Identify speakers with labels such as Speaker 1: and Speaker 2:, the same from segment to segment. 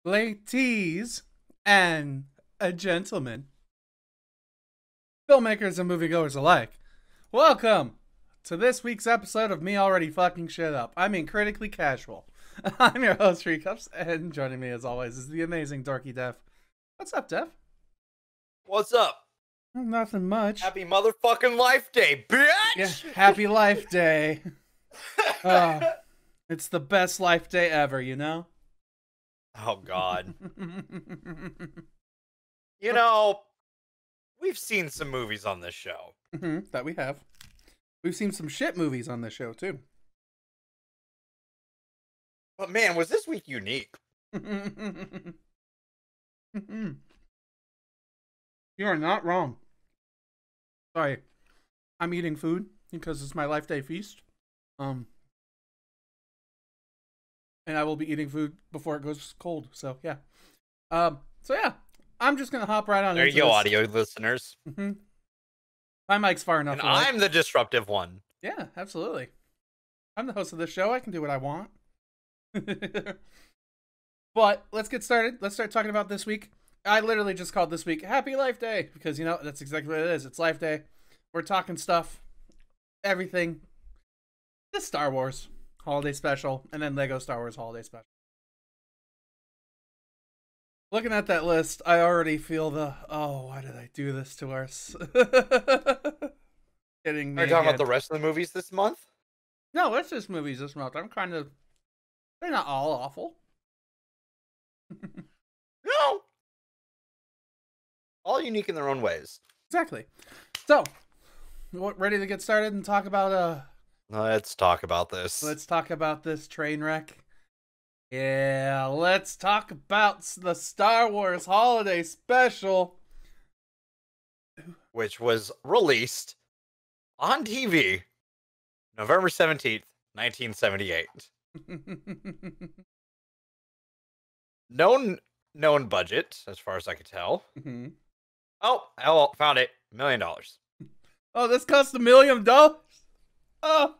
Speaker 1: Ladies and gentlemen, filmmakers and moviegoers alike, welcome to this week's episode of Me Already Fucking Shit Up. I mean, critically casual. I'm your host, Recups, and joining me as always is the amazing dorky Dev. What's up, Dev?
Speaker 2: What's up?
Speaker 1: Nothing much.
Speaker 2: Happy motherfucking Life Day, bitch!
Speaker 1: Yeah, happy Life Day. It's the best life day ever, you know?
Speaker 2: Oh, God. You know, we've seen some movies on this show.
Speaker 1: That we have. We've seen some shit movies on this show, too.
Speaker 2: But man, was this week unique?
Speaker 1: You are not wrong. Sorry. I'm eating food because it's my Life Day feast. And I will be eating food before it goes cold. So yeah. I'm just gonna hop right on.
Speaker 2: There
Speaker 1: into
Speaker 2: you go,
Speaker 1: this.
Speaker 2: audio listeners.
Speaker 1: My mic's far enough
Speaker 2: And
Speaker 1: away.
Speaker 2: I'm the disruptive one.
Speaker 1: Yeah, absolutely. I'm the host of this show. I can do what I want. But let's get started. Let's start talking about this week. I literally just called this week Happy Life Day because, you know, that's exactly what it is. It's Life Day. We're talking stuff, everything. The Star Wars Holiday Special, and then Lego Star Wars Holiday Special. Looking at that list, I already feel why did I do this to us? Hitting me
Speaker 2: Are you talking
Speaker 1: again.
Speaker 2: about the rest of the movies this month?
Speaker 1: No, it's just movies this month. They're not all awful.
Speaker 2: No. All unique in their own ways.
Speaker 1: Exactly. So, ready to get started and talk about
Speaker 2: Let's talk about this.
Speaker 1: Let's talk about this train wreck. Yeah, let's talk about the Star Wars Holiday Special,
Speaker 2: Which was released on TV November 17th, 1978. Known budget, as far as I could tell.
Speaker 1: Mhm.
Speaker 2: Oh, found it. $1 million.
Speaker 1: Oh, this cost $1 million? Oh,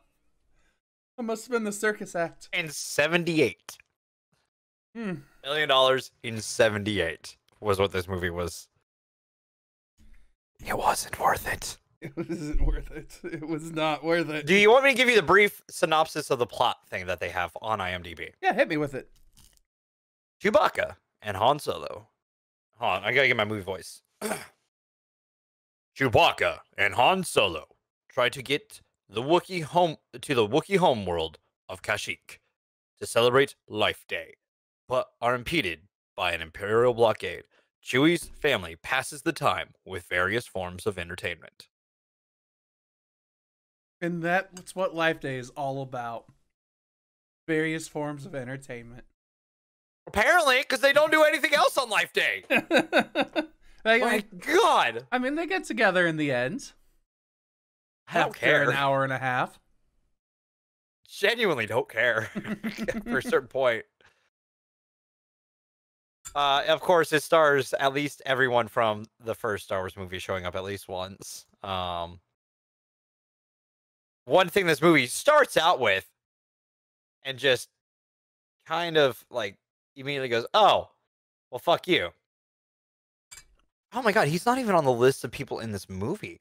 Speaker 1: that must have been the circus act.
Speaker 2: In 78. $1 million in 78 was what this movie was. It wasn't worth it.
Speaker 1: It wasn't worth it. It was not worth it.
Speaker 2: Do you want me to give you the brief synopsis of the plot thing that they have on IMDb?
Speaker 1: Yeah, hit me with it.
Speaker 2: Chewbacca and Han Solo. Hold on, I gotta get my movie voice. Chewbacca and Han Solo try to get the Wookiee home to the Wookiee homeworld of Kashyyyk to celebrate Life Day, but are impeded by an Imperial blockade. Chewie's family passes the time with various forms of entertainment.
Speaker 1: And that's what Life Day is all about. Various forms of entertainment.
Speaker 2: Apparently, because they don't do anything else on Life Day. My God.
Speaker 1: I mean, they get together in the end.
Speaker 2: I don't
Speaker 1: After
Speaker 2: care.
Speaker 1: an hour and a half.
Speaker 2: Genuinely don't care for a certain point. Of course, it stars at least everyone from the first Star Wars movie showing up at least once. One thing this movie starts out with and just kind of like immediately goes, oh, well, fuck you. Oh my God, he's not even on the list of people in this movie.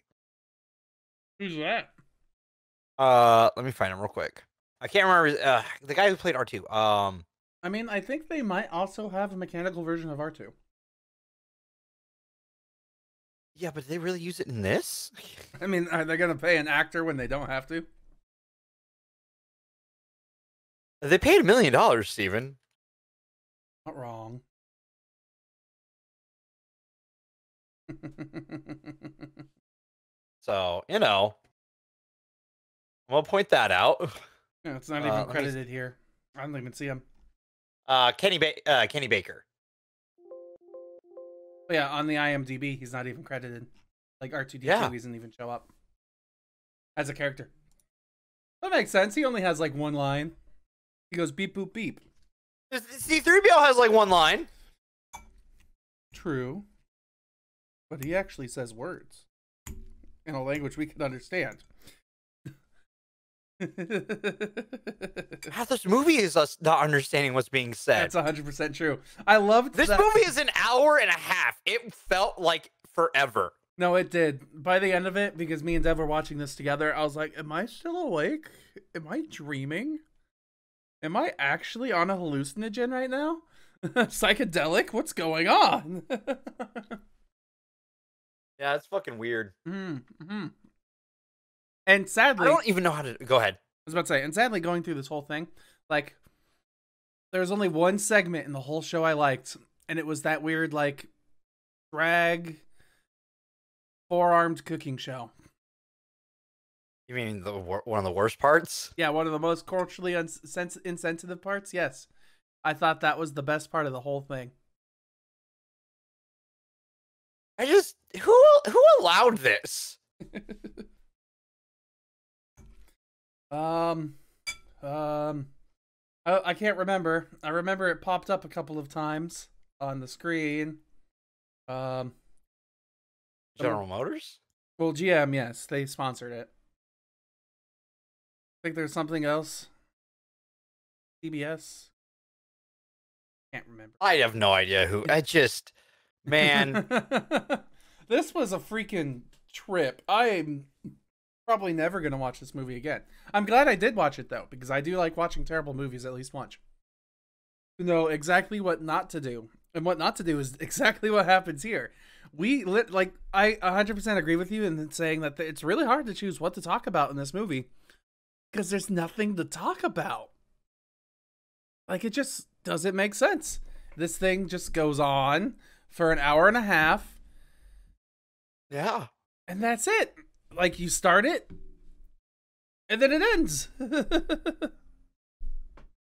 Speaker 1: Who's that?
Speaker 2: Let me find him real quick. I can't remember the guy who played R2.
Speaker 1: I mean, I think they might also have a mechanical version of R2.
Speaker 2: Yeah, but did they really use it in this?
Speaker 1: I mean, are they going to pay an actor when they don't have to?
Speaker 2: They paid $1 million, Steven.
Speaker 1: Not wrong.
Speaker 2: So, you know, I'm gonna point that out.
Speaker 1: Yeah, it's not even credited here. I don't even see him.
Speaker 2: Kenny Baker.
Speaker 1: But yeah, on the IMDb, he's not even credited. Like R2D2,
Speaker 2: Yeah.
Speaker 1: he doesn't even show up as a character. That makes sense. He only has like one line. He goes beep boop beep.
Speaker 2: C-3PO has like one line.
Speaker 1: True. But he actually says words in a language we can understand.
Speaker 2: Half this movie is us not understanding what's being said.
Speaker 1: That's 100% true. I loved
Speaker 2: this
Speaker 1: that.
Speaker 2: movie is an hour and a half. It felt like forever.
Speaker 1: No, it did. By the end of it, because me and Dev were watching this together, I was like, am I still awake? Am I dreaming? Am I actually on a hallucinogen right now? Psychedelic? What's going on?
Speaker 2: Yeah, it's fucking weird.
Speaker 1: Mm-hmm. And sadly,
Speaker 2: I don't even know how to go ahead.
Speaker 1: I was about to say, and sadly, going through this whole thing, like, there's only one segment in the whole show I liked, and it was that weird, like, drag four-armed cooking show.
Speaker 2: You mean one of the worst parts?
Speaker 1: Yeah, one of the most culturally insensitive parts. Yes, I thought that was the best part of the whole thing.
Speaker 2: I just who allowed this?
Speaker 1: I can't remember. I remember it popped up a couple of times on the screen.
Speaker 2: General Motors?
Speaker 1: Well, GM, yes, they sponsored it. I think there's something else. CBS. Can't remember.
Speaker 2: I have no idea who. I just, man.
Speaker 1: This was a freaking trip. I'm probably never going to watch this movie again. I'm glad I did watch it, though, because I do like watching terrible movies at least once. To know exactly what not to do. And what not to do is exactly what happens here. I 100% agree with you in saying that it's really hard to choose what to talk about in this movie because there's nothing to talk about. Like, it just doesn't make sense. This thing just goes on for an hour and a half.
Speaker 2: Yeah.
Speaker 1: And that's it. Like, you start it, and then it ends.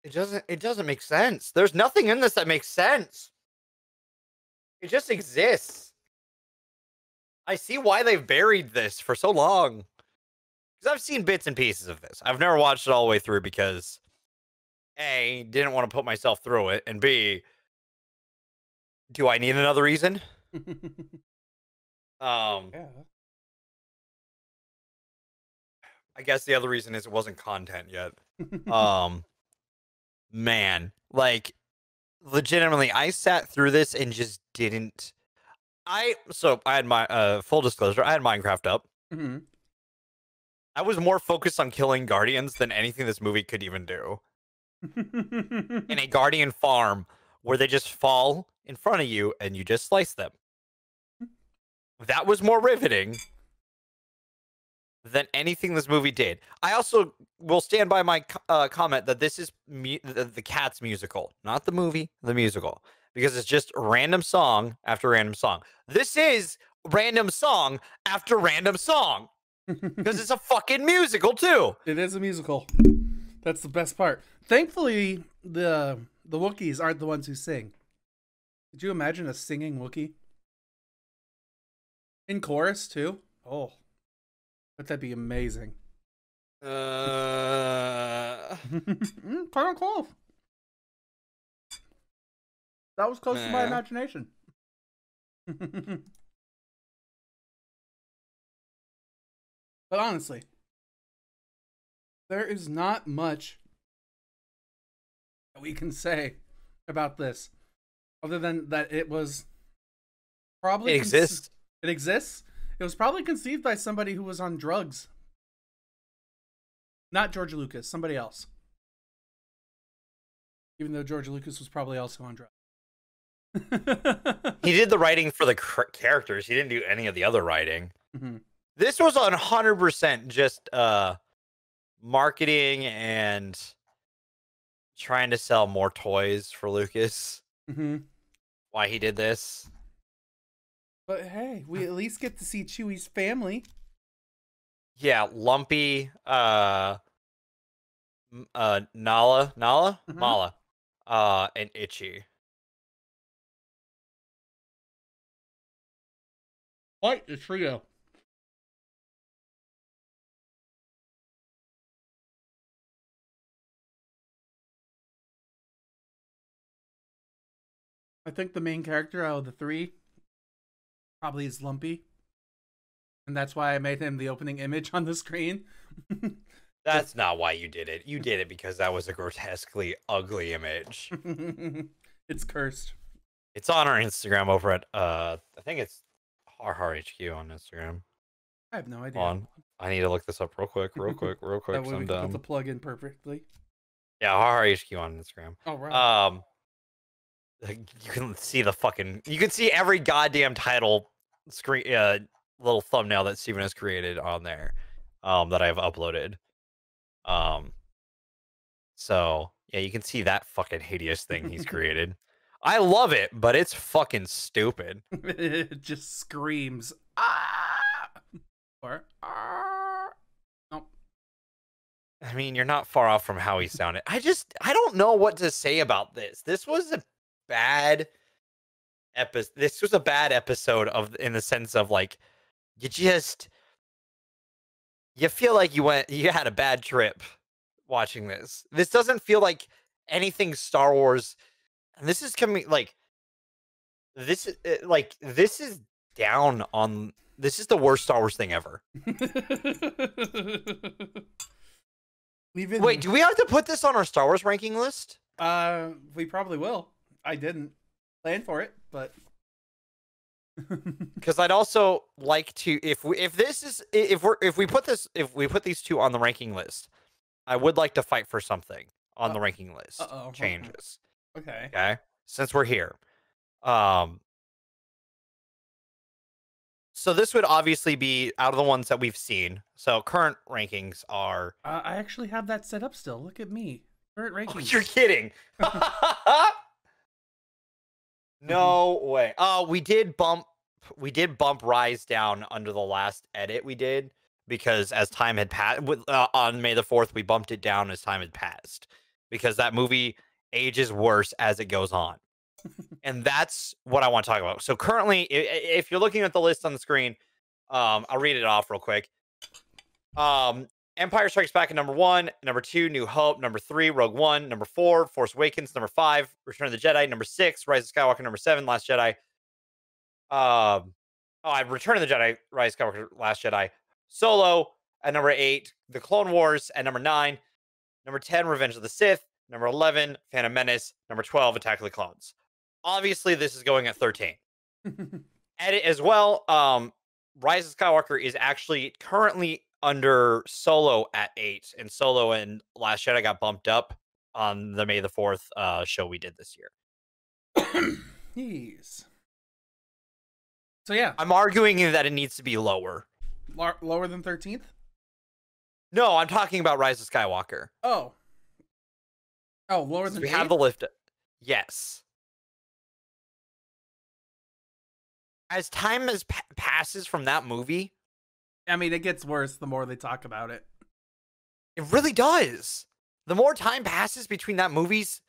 Speaker 2: It doesn't make sense. There's nothing in this that makes sense. It just exists. I see why they've buried this for so long. Because I've seen bits and pieces of this. I've never watched it all the way through because A, didn't want to put myself through it, and B, do I need another reason?
Speaker 1: Yeah.
Speaker 2: I guess the other reason is it wasn't content yet. Man, like, legitimately, I sat through this and just didn't. I had my full disclosure. I had Minecraft up.
Speaker 1: Mm-hmm.
Speaker 2: I was more focused on killing guardians than anything this movie could even do. In a guardian farm where they just fall in front of you and you just slice them. That was more riveting than anything this movie did. I also will stand by my comment that this is the Cats musical, not the movie, the musical, because it's just random song after random song. This is random song after random song because it's a fucking musical too.
Speaker 1: It is a musical. That's the best part. Thankfully, the Wookiees aren't the ones who sing. Could you imagine a singing Wookiee? In chorus too? Oh. Would that be amazing? Kind of close. That was close to my imagination. But honestly, there is not much that we can say about this other than that it was probably...
Speaker 2: It exists.
Speaker 1: It exists? It was probably conceived by somebody who was on drugs. Not George Lucas, somebody else. Even though George Lucas was probably also on drugs.
Speaker 2: He did the writing for the characters. He didn't do any of the other writing.
Speaker 1: Mm-hmm.
Speaker 2: This was 100% just marketing and trying to sell more toys for Lucas.
Speaker 1: Mm-hmm.
Speaker 2: Why he did this.
Speaker 1: But hey, we at least get to see Chewie's family.
Speaker 2: Yeah, Lumpy, Nala,
Speaker 1: Mm-hmm.
Speaker 2: Mala, and Itchy.
Speaker 1: Quite a trio. I think the main character out of the three probably is Lumpy. And that's why I made him the opening image on the screen.
Speaker 2: That's not why you did it. You did it because that was a grotesquely ugly image.
Speaker 1: It's cursed.
Speaker 2: It's on our Instagram over at I think it's HQ on Instagram.
Speaker 1: I have no idea.
Speaker 2: On. I need to look this up real quick.
Speaker 1: That way
Speaker 2: I'm
Speaker 1: we can
Speaker 2: dumb.
Speaker 1: put the plug in perfectly.
Speaker 2: Yeah, HQ on Instagram.
Speaker 1: Oh right.
Speaker 2: You can see you can see every goddamn title screen little thumbnail that Steven has created on there that I've uploaded. So yeah, you can see that fucking hideous thing he's created. I love it, but it's fucking stupid.
Speaker 1: It just screams ah or ah. Oh.
Speaker 2: I mean, you're not far off from how he sounded. I don't know what to say about this. This was a bad episode. This was a bad episode in the sense of like you feel like you had a bad trip watching this. This doesn't feel like anything Star Wars. And this is coming like this is down on this is the worst Star Wars thing ever. Wait, do we have to put this on our Star Wars ranking list?
Speaker 1: We probably will. I didn't plan for it, but
Speaker 2: because I'd also like to if we put these two on the ranking list, I would like to fight for something on the ranking list. Changes.
Speaker 1: Okay.
Speaker 2: Okay. Since we're here. So this would obviously be out of the ones that we've seen. So current rankings are
Speaker 1: I actually have that set up still. Look at me. Current rankings.
Speaker 2: Oh, you're kidding. No way. We did bump Rise down under the last edit we did because as time had passed on May the 4th, we bumped it down as time had passed because that movie ages worse as it goes on. And that's what I want to talk about. So currently, if you're looking at the list on the screen, I'll read it off real quick. Empire Strikes Back at number 1, number 2, New Hope, number 3, Rogue One, number 4, Force Awakens, number 5, Return of the Jedi, number 6, Rise of Skywalker, number 7, Last Jedi. Return of the Jedi, Rise of Skywalker, Last Jedi. Solo at number 8, The Clone Wars at number 9, number 10, Revenge of the Sith, number 11, Phantom Menace, number 12, Attack of the Clones. Obviously, this is going at 13. Edit as well. Rise of Skywalker is actually currently under Solo at 8, and Solo and Last Jedi got bumped up on the May the 4th show we did this year.
Speaker 1: Jeez. So yeah,
Speaker 2: I'm arguing that it needs to be lower.
Speaker 1: Lower than 13th?
Speaker 2: No, I'm talking about Rise of Skywalker.
Speaker 1: Oh, lower than
Speaker 2: we
Speaker 1: 8th?
Speaker 2: have the lift. Yes. As time passes from that movie,
Speaker 1: I mean, it gets worse the more they talk about it.
Speaker 2: It really does. The more time passes between that movie's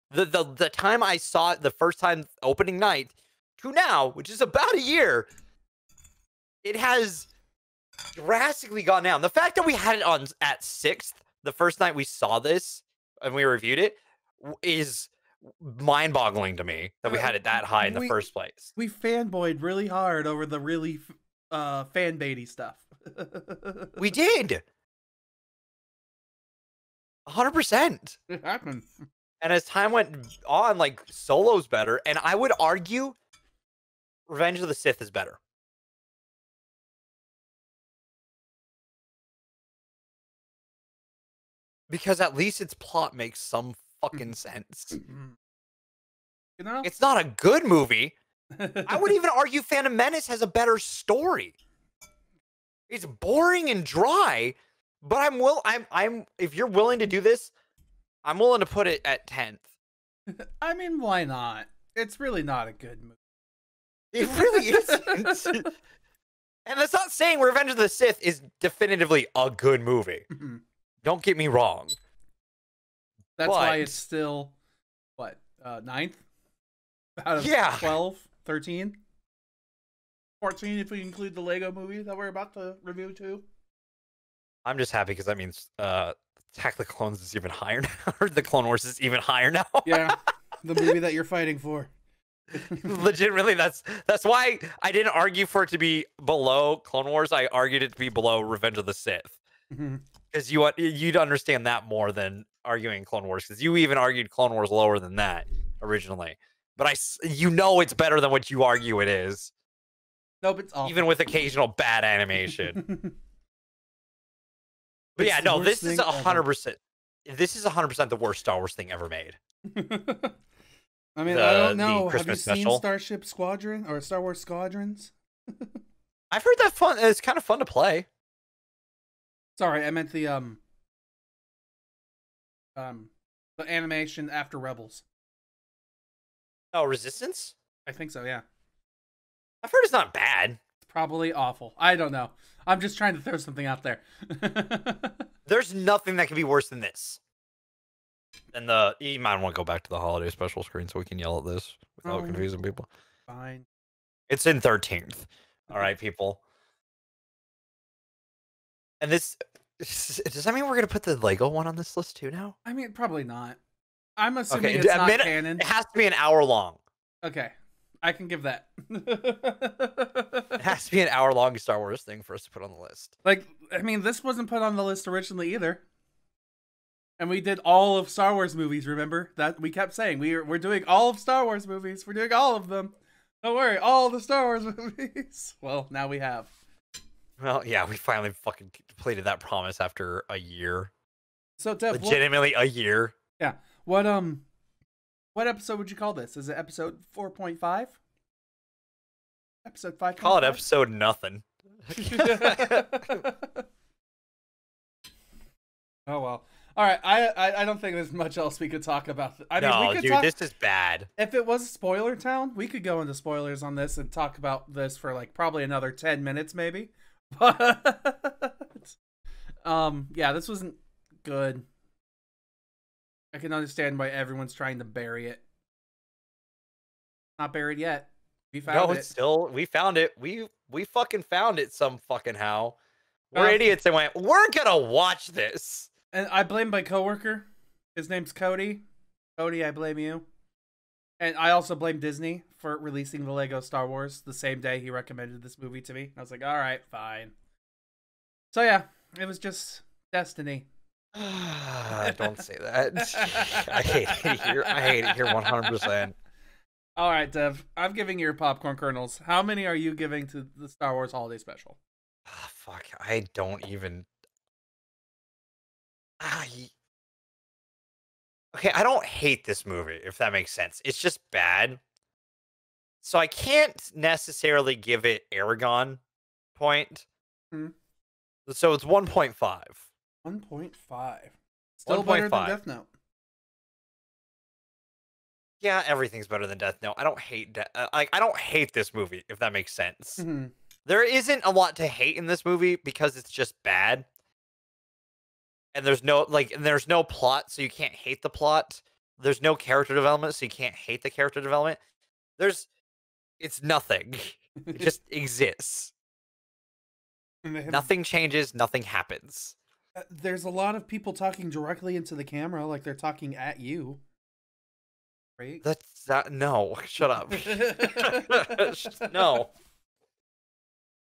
Speaker 2: the time I saw it the first time opening night to now, which is about a year, it has drastically gone down. The fact that we had it on at 6th the first night we saw this and we reviewed it is mind-boggling to me that we had it that high in the first place.
Speaker 1: We fanboyed really hard over the really fan baity stuff.
Speaker 2: We did. 100%.
Speaker 1: It happened.
Speaker 2: And as time went on, like, Solo's better, and I would argue Revenge of the Sith is better. Because at least its plot makes some fucking sense.
Speaker 1: You know?
Speaker 2: It's not a good movie. I would even argue Phantom Menace has a better story. It's boring and dry, but I'm if you're willing to do this, I'm willing to put it at 10th.
Speaker 1: I mean, why not? It's really not a good movie.
Speaker 2: It really isn't. And that's not saying Revenge of the Sith is definitively a good movie. Don't get me wrong.
Speaker 1: That's why it's still, what, 9th? Out of 12, 13? 14 if we include the Lego movie that we're about to review too.
Speaker 2: I'm just happy because that means Attack of the Clones is even higher now. Or the Clone Wars is even higher now.
Speaker 1: Yeah, the movie that you're fighting for.
Speaker 2: Legitimately, that's why I didn't argue for it to be below Clone Wars. I argued it to be below Revenge of the Sith. Because Because you'd understand that more than arguing Clone Wars, because you even argued Clone Wars lower than that originally. But it's better than what you argue it is.
Speaker 1: Nope, it's awful.
Speaker 2: Even with occasional bad animation. But yeah, no, this is 100%. This is 100% the worst Star Wars thing ever made.
Speaker 1: I mean, I don't know. Have you seen
Speaker 2: special?
Speaker 1: Starship Squadron or Star Wars Squadrons?
Speaker 2: I've heard that fun. It's kind of fun to play.
Speaker 1: Sorry, I meant the animation after Rebels.
Speaker 2: Oh, Resistance?
Speaker 1: I think so, yeah.
Speaker 2: I've heard it's not bad.
Speaker 1: It's probably awful. I don't know. I'm just trying to throw something out there.
Speaker 2: There's nothing that could be worse than this. And you might want to go back to the holiday special screen so we can yell at this without confusing people.
Speaker 1: Fine.
Speaker 2: It's in 13th. All right, people. And does that mean we're going to put the Lego one on this list too now?
Speaker 1: I mean, probably not. I'm assuming it's not canon.
Speaker 2: It has to be an hour long.
Speaker 1: Okay. I can give that.
Speaker 2: It has to be an hour long Star Wars thing for us to put on the list.
Speaker 1: Like, I mean, this wasn't put on the list originally either. And we did all of Star Wars movies, remember? That we kept saying, we're doing all of Star Wars movies. We're doing all of them. Don't worry, all the Star Wars movies. Well, now we have.
Speaker 2: Well, yeah, we finally fucking completed that promise after a year.
Speaker 1: So, Dev,
Speaker 2: legitimately a year.
Speaker 1: Yeah. What episode would you call this? Is it episode 4.5? Episode 5.5?
Speaker 2: Call it episode nothing.
Speaker 1: Oh, well. All right, I don't think there's much else we could talk about. I mean, we could
Speaker 2: dude,
Speaker 1: talk,
Speaker 2: this is bad.
Speaker 1: If it was Spoiler Town, we could go into spoilers on this and talk about this for like probably another 10 minutes, maybe. But yeah, this wasn't good. I can understand why everyone's trying to bury it. Not buried yet. We found it.
Speaker 2: We found it. We fucking found it some fucking how. We're idiots and went, we're gonna watch this.
Speaker 1: And I blame my coworker. His name's Cody. Cody, I blame you. And I also blame Disney for releasing the Lego Star Wars the same day he recommended this movie to me. I was like, all right, fine. So yeah, it was just destiny.
Speaker 2: Don't say that. I hate it here. I hate it here 100%.
Speaker 1: All right, Dev. I'm giving your popcorn kernels. How many are you giving to the Star Wars Holiday Special?
Speaker 2: Oh, fuck. I don't even... Okay, I don't hate this movie, if that makes sense. It's just bad. So I can't necessarily give it Aragon point. So it's 1.5.
Speaker 1: 1.5. Still
Speaker 2: 1.5.
Speaker 1: better than Death Note.
Speaker 2: Yeah, everything's better than Death Note. I don't hate I don't hate this movie, if that makes sense. There isn't a lot to hate in this movie because it's just bad. And there's no plot, so you can't hate the plot. There's no character development, so you can't hate the character development. It's nothing. It just exists. Nothing changes, nothing happens.
Speaker 1: There's a lot of people talking directly into the camera, like they're talking at you. Right?
Speaker 2: No, shut up. No.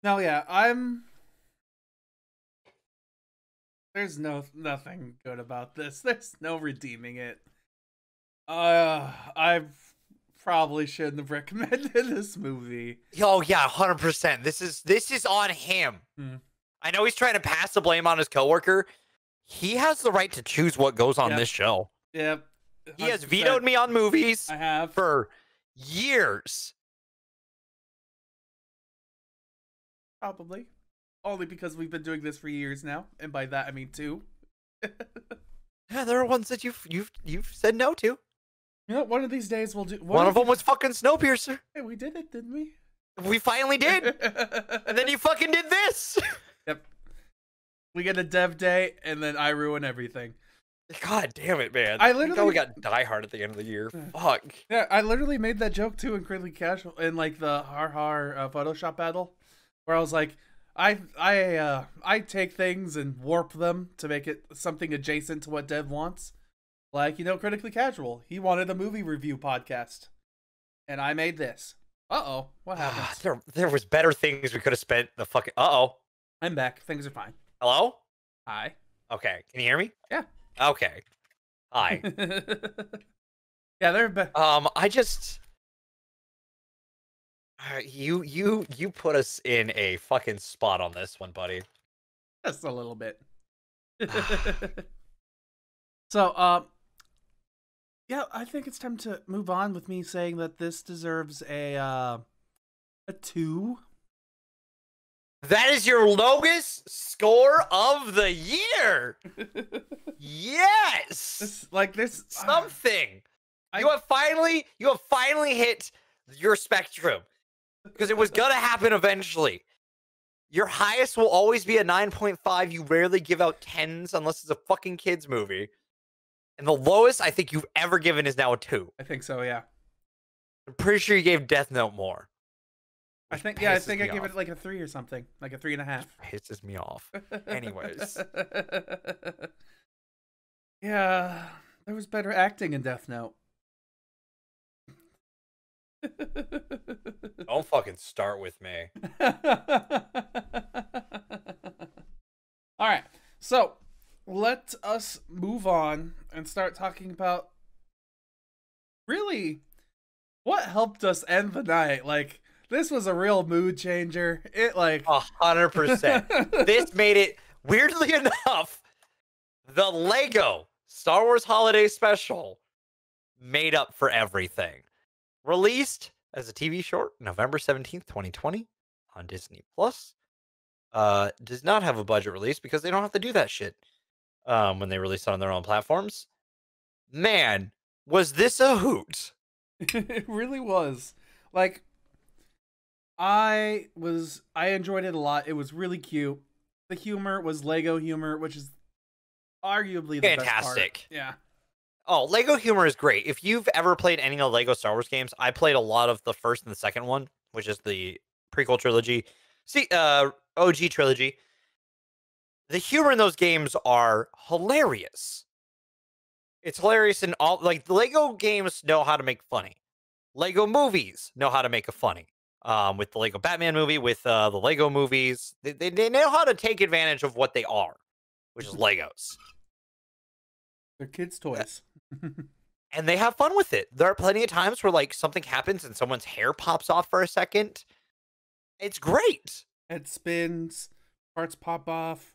Speaker 1: No, yeah, there's nothing good about this. There's no redeeming it. I probably shouldn't have recommended this movie.
Speaker 2: Oh yeah, 100%. This is on him. I know he's trying to pass the blame on his coworker. He has the right to choose what goes on this show.
Speaker 1: Yep.
Speaker 2: He has vetoed me on movies.
Speaker 1: I have
Speaker 2: for years.
Speaker 1: Probably. Only because we've been doing this for years now, and by that I mean 2.
Speaker 2: Yeah, there are ones that you've said no to.
Speaker 1: You know, one of these days we'll do.
Speaker 2: One of them was fucking Snowpiercer.
Speaker 1: Hey, we did it, didn't we?
Speaker 2: We finally did. And then you fucking did this.
Speaker 1: Yep. We get a dev day, and then I ruin everything.
Speaker 2: God damn it, man! We got Die Hard at the end of the year. Fuck.
Speaker 1: Yeah, I literally made that joke too in Critically Casual in like the har Photoshop battle, where I was like, I take things and warp them to make it something adjacent to what Dev wants. Like, you know, Critically Casual. He wanted a movie review podcast, and I made this. Uh-oh, what happened?
Speaker 2: There was better things we could have spent the fucking... Uh-oh.
Speaker 1: I'm back. Things are fine.
Speaker 2: Hello?
Speaker 1: Hi.
Speaker 2: Okay, can you hear me?
Speaker 1: Yeah.
Speaker 2: Okay. Hi.
Speaker 1: Yeah, they're better.
Speaker 2: I just you put us in a fucking spot on this one, buddy.
Speaker 1: Just a little bit. So, yeah, I think it's time to move on with me saying that this deserves a 2.
Speaker 2: That is your lowest score of the year. Yes.
Speaker 1: This
Speaker 2: Something. You have finally hit your spectrum. Because it was gonna happen eventually. Your highest will always be a 9.5. You rarely give out 10s unless it's a fucking kids movie. And the lowest I think you've ever given is now a 2.
Speaker 1: I think so, yeah.
Speaker 2: I'm pretty sure you gave Death Note more.
Speaker 1: I think I gave it like a 3 or something, like a 3.5.
Speaker 2: Pisses me off. Anyways.
Speaker 1: Yeah, there was better acting in Death Note.
Speaker 2: Don't fucking start with me.
Speaker 1: All right, so let us move on and start talking about really what helped us end the night. Like, this was a real mood changer. It
Speaker 2: 100%. This made it, weirdly enough, the Lego Star Wars Holiday Special made up for everything. Released as a TV short November 17th, 2020 on Disney Plus. Does not have a budget release because they don't have to do that shit when they release it on their own platforms. Man, was this a hoot?
Speaker 1: It really was. Like, I enjoyed it a lot. It was really cute. The humor was Lego humor, which is arguably the best part. Yeah.
Speaker 2: Oh, Lego humor is great. If you've ever played any of the Lego Star Wars games, I played a lot of the first and the second one, which is the prequel trilogy. OG trilogy. The humor in those games are hilarious. It's hilarious in all, like, the Lego games know how to make funny. Lego movies know how to make it funny. With the Lego Batman movie, with the Lego movies, they know how to take advantage of what they are, which is Legos.
Speaker 1: They're kids' toys.
Speaker 2: And they have fun with it. There are plenty of times where, like, something happens and someone's hair pops off for a second. It's great.
Speaker 1: It spins, parts pop off.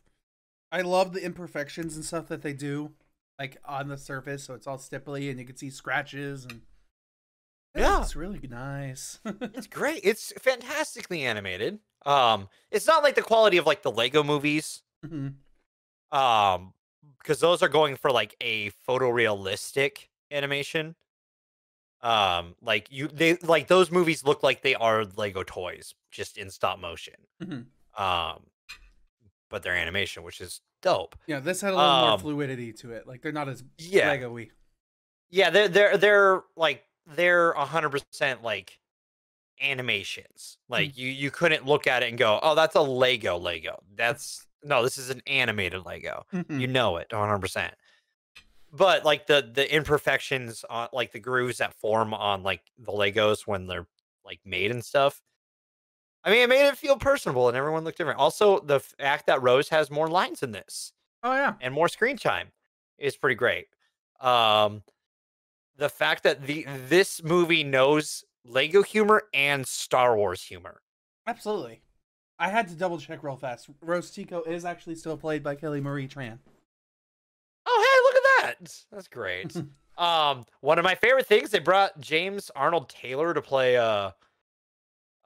Speaker 1: I love the imperfections and stuff that they do, like, on the surface, so it's all stipply and you can see scratches, and
Speaker 2: yeah,
Speaker 1: it's really nice.
Speaker 2: It's great. It's fantastically animated. It's not like the quality of, like, the Lego movies.
Speaker 1: Mm-hmm.
Speaker 2: Because those are going for, like, a photorealistic animation. Like, those movies look like they are Lego toys, just in stop motion.
Speaker 1: Mm-hmm.
Speaker 2: But they're animation, which is dope.
Speaker 1: Yeah, this had a little more fluidity to it. Like, they're not as Lego-y.
Speaker 2: Yeah, they're 100% like animations. Like, you couldn't look at it and go, "Oh, that's a Lego." No, this is an animated Lego.
Speaker 1: Mm-hmm.
Speaker 2: You know it 100%. But, like, the imperfections on, like, the grooves that form on, like, the Legos when they're, like, made and stuff. I mean, it made it feel personable and everyone looked different. Also, the fact that Rose has more lines in this.
Speaker 1: Oh, yeah.
Speaker 2: And more screen time is pretty great. The fact that this movie knows Lego humor and Star Wars humor.
Speaker 1: Absolutely. I had to double check real fast. Rose Tico is actually still played by Kelly Marie Tran.
Speaker 2: Oh, hey, look at that. That's great. One of my favorite things, they brought James Arnold Taylor to play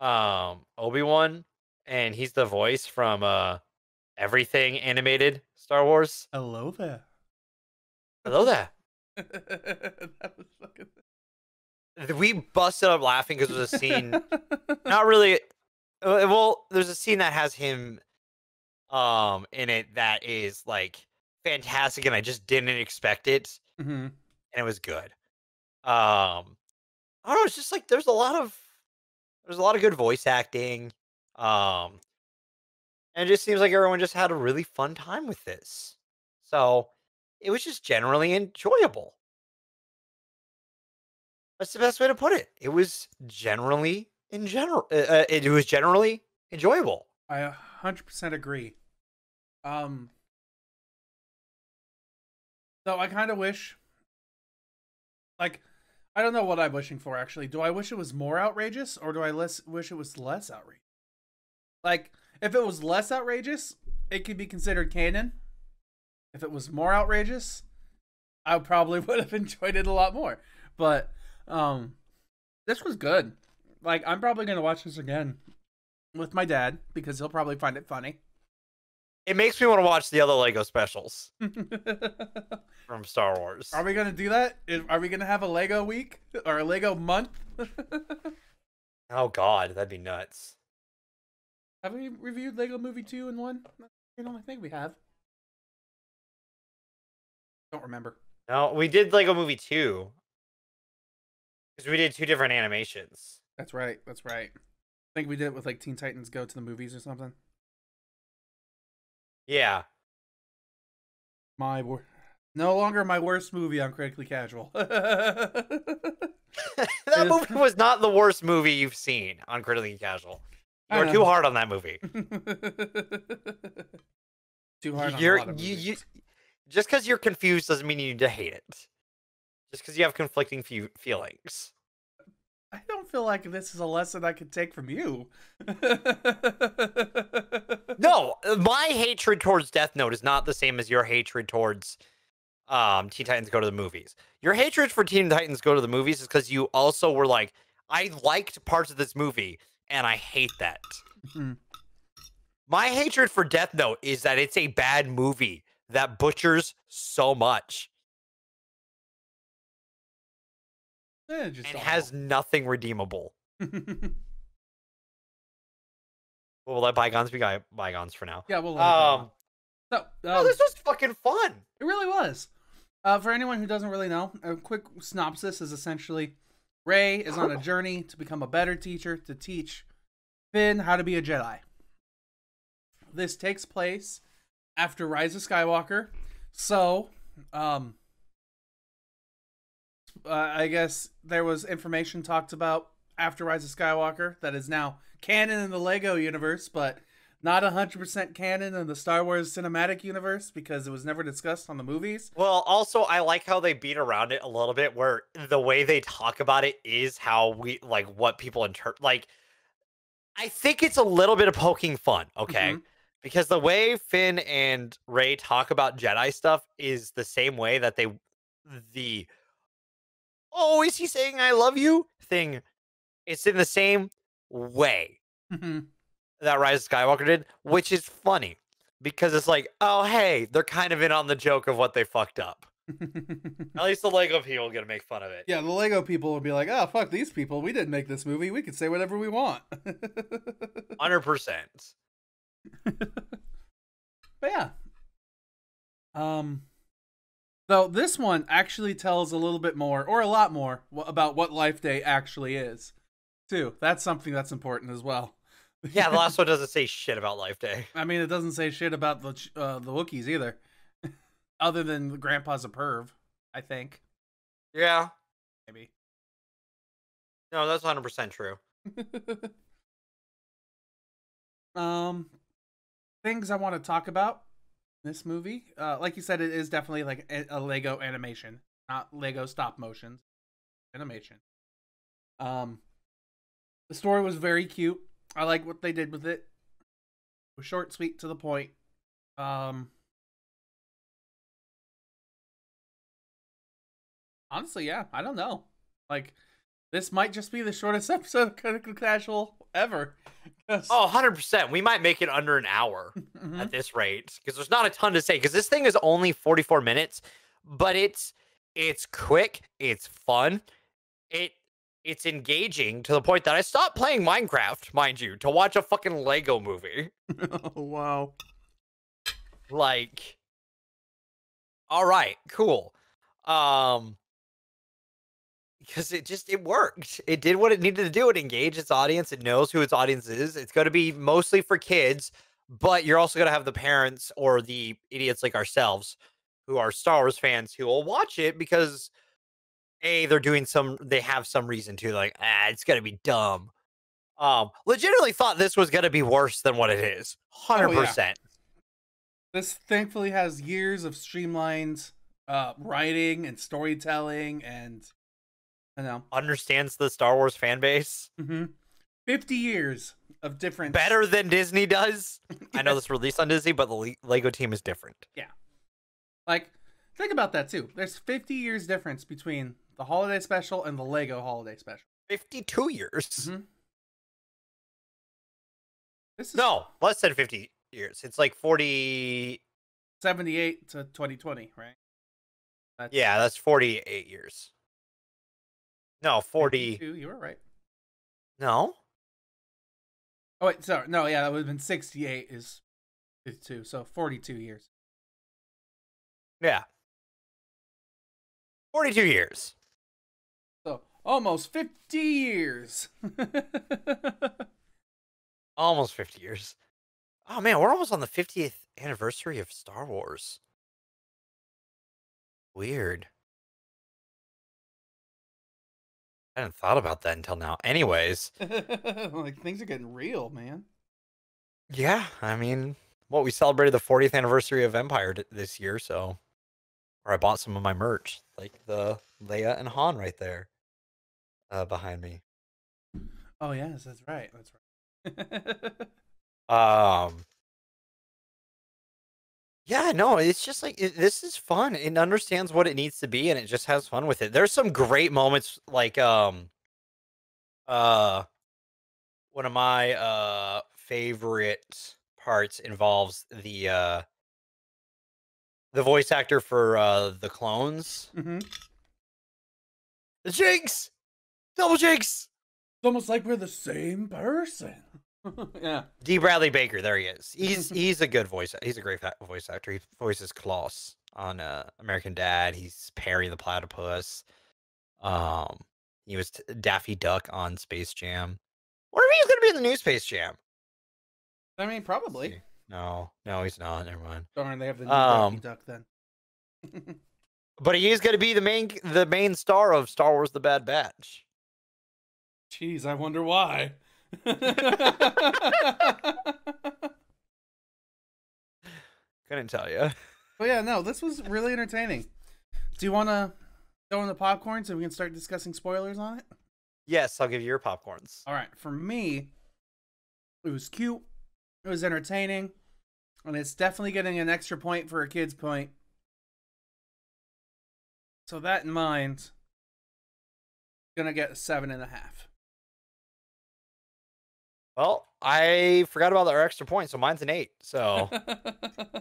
Speaker 2: Obi-Wan, and he's the voice from everything animated Star Wars.
Speaker 1: Hello there.
Speaker 2: Hello there.
Speaker 1: That was fucking...
Speaker 2: We busted up laughing because there's a scene, not really. Well, there's a scene that has him in it that is, like, fantastic, and I just didn't expect it.
Speaker 1: Mm-hmm.
Speaker 2: And it was good. I don't know, it's just like there's a lot of good voice acting. And it just seems like everyone just had a really fun time with this. So it was just generally enjoyable. That's the best way to put it. It was generally it was generally enjoyable.
Speaker 1: I 100% agree. So I kind of wish, like, I don't know what I'm wishing for actually. Do I wish it was more outrageous, or do I wish it was less outrageous? Like, if it was less outrageous, it could be considered canon. If it was more outrageous, I probably would have enjoyed it a lot more. But this was good. Like, I'm probably gonna watch this again with my dad because he'll probably find it funny.
Speaker 2: It makes me want to watch the other Lego specials from Star Wars.
Speaker 1: Are we gonna do that? Are we gonna have a Lego week or a Lego month?
Speaker 2: Oh God, that'd be nuts.
Speaker 1: Have we reviewed Lego Movie 2 and 1? I think we have. Don't remember.
Speaker 2: No, we did Lego Movie 2. Because we did 2 different animations.
Speaker 1: That's right. That's right. I think we did it with like Teen Titans Go to the Movies or something.
Speaker 2: Yeah.
Speaker 1: No longer my worst movie on Critically Casual.
Speaker 2: That movie was not the worst movie you've seen on Critically Casual. You're too hard on that movie.
Speaker 1: Too hard on a lot of movies.
Speaker 2: Just because you're confused doesn't mean you need to hate it. Just because you have conflicting feelings.
Speaker 1: I don't feel like this is a lesson I could take from you.
Speaker 2: No, my hatred towards Death Note is not the same as your hatred towards Teen Titans Go to the Movies. Your hatred for Teen Titans Go to the Movies is because you also were like, I liked parts of this movie, and I hate that.
Speaker 1: Mm-hmm.
Speaker 2: My hatred for Death Note is that it's a bad movie that butchers so much. And has nothing redeemable. We'll let bygones be bygones for now.
Speaker 1: Yeah, we'll let
Speaker 2: this was fucking fun.
Speaker 1: It really was. For anyone who doesn't really know, a quick synopsis is essentially Rey is on a journey to become a better teacher to teach Finn how to be a Jedi. This takes place after Rise of Skywalker. So, I guess there was information talked about after Rise of Skywalker that is now canon in the Lego universe, but not 100% canon in the Star Wars cinematic universe because it was never discussed on the movies.
Speaker 2: Well, also, I like how they beat around it a little bit, where the way they talk about it is how we, like, what people interpret. Like, I think it's a little bit of poking fun, okay? Mm-hmm. Because the way Finn and Rey talk about Jedi stuff is the same way that oh, is he saying I love you thing. It's in the same way that Rise of Skywalker did, which is funny because it's like, oh, hey, they're kind of in on the joke of what they fucked up. At least the Lego people are going to make fun of it.
Speaker 1: Yeah, the Lego people will be like, oh, fuck these people. We didn't make this movie. We can say whatever we want.
Speaker 2: 100%.
Speaker 1: But yeah. So this one actually tells a little bit more, or a lot more, about what Life Day actually is, too. That's something that's important as well.
Speaker 2: Yeah, the last one doesn't say shit about Life Day.
Speaker 1: I mean, it doesn't say shit about the Wookiees either. Other than Grandpa's a perv, I think.
Speaker 2: Yeah.
Speaker 1: Maybe.
Speaker 2: No, that's 100% true.
Speaker 1: Things I want to talk about in this movie. Like you said, it is definitely like a Lego animation, not Lego stop motion animation. The story was very cute. I like what they did with it. It was short, sweet, to the point. Honestly, yeah, I don't know. Like, this might just be the shortest episode of Critical Casual ever.
Speaker 2: Oh, 100%. We might make it under an hour at this rate, because there's not a ton to say, because this thing is only 44 minutes, but it's quick, it's fun, it's engaging to the point that I stopped playing Minecraft, mind you, to watch a fucking Lego movie.
Speaker 1: Oh, wow.
Speaker 2: Like, all right, cool. Because it worked. It did what it needed to do. It engaged its audience. It knows who its audience is. It's going to be mostly for kids, but you're also going to have the parents or the idiots like ourselves who are Star Wars fans who will watch it because they have some reason to, like, it's going to be dumb. Legitimately thought this was going to be worse than what it is. 100%.
Speaker 1: Oh, yeah. This thankfully has years of streamlined writing and storytelling, and you know,
Speaker 2: Understands the Star Wars fan base
Speaker 1: 50 years of difference.
Speaker 2: better than Disney does. I know
Speaker 1: Yeah.
Speaker 2: this released on Disney, but the Lego team is different.
Speaker 1: Yeah. Like, think about that too. There's 50 years difference between the holiday special and the Lego holiday special.
Speaker 2: 52 years.
Speaker 1: This is
Speaker 2: No, less than 50 years. It's like 40.
Speaker 1: 78 to 2020, right?
Speaker 2: That's 48 years. No, 40.
Speaker 1: 52, you were right.
Speaker 2: No.
Speaker 1: Oh, wait, sorry. No, yeah, that would have been 68 is 2, so 42 years.
Speaker 2: Yeah. 42 years.
Speaker 1: So, almost 50 years.
Speaker 2: Almost 50 years. Oh, man, we're almost on the 50th anniversary of Star Wars. Weird. I hadn't thought about that until now. Anyways.
Speaker 1: Like, things are getting real, man.
Speaker 2: Yeah, I mean, we celebrated the 40th anniversary of Empire this year, so... Or I bought some of my merch, like the Leia and Han right there behind me.
Speaker 1: Oh, yes, that's right. That's right.
Speaker 2: Yeah, no, it's just like this is fun. It understands what it needs to be, and it just has fun with it. There's some great moments, like one of my favorite parts involves the voice actor for the clones. The Jinx, double Jinx.
Speaker 1: It's almost like we're the same person. Yeah.
Speaker 2: D. Bradley Baker, there he is. He's a good voice. He's a great voice actor. He voices Klaus on American Dad. He's Perry the Platypus. He was Daffy Duck on Space Jam. What if he's gonna be in the new Space Jam?
Speaker 1: I mean, probably.
Speaker 2: No, he's not. Never mind.
Speaker 1: Darn, they have the new Daffy Duck then.
Speaker 2: But he is gonna be the main star of Star Wars: The Bad Batch.
Speaker 1: Jeez, I wonder why.
Speaker 2: Couldn't tell you.
Speaker 1: But yeah, no, this was really entertaining. Do you want to throw in the popcorn so we can start discussing spoilers on it?
Speaker 2: Yes, I'll give you your popcorns.
Speaker 1: All right, for me, it was cute, it was entertaining, and it's definitely getting an extra point for a kid's point. So that in mind, gonna get 7.5.
Speaker 2: Well, I forgot about our extra point, so mine's an 8. So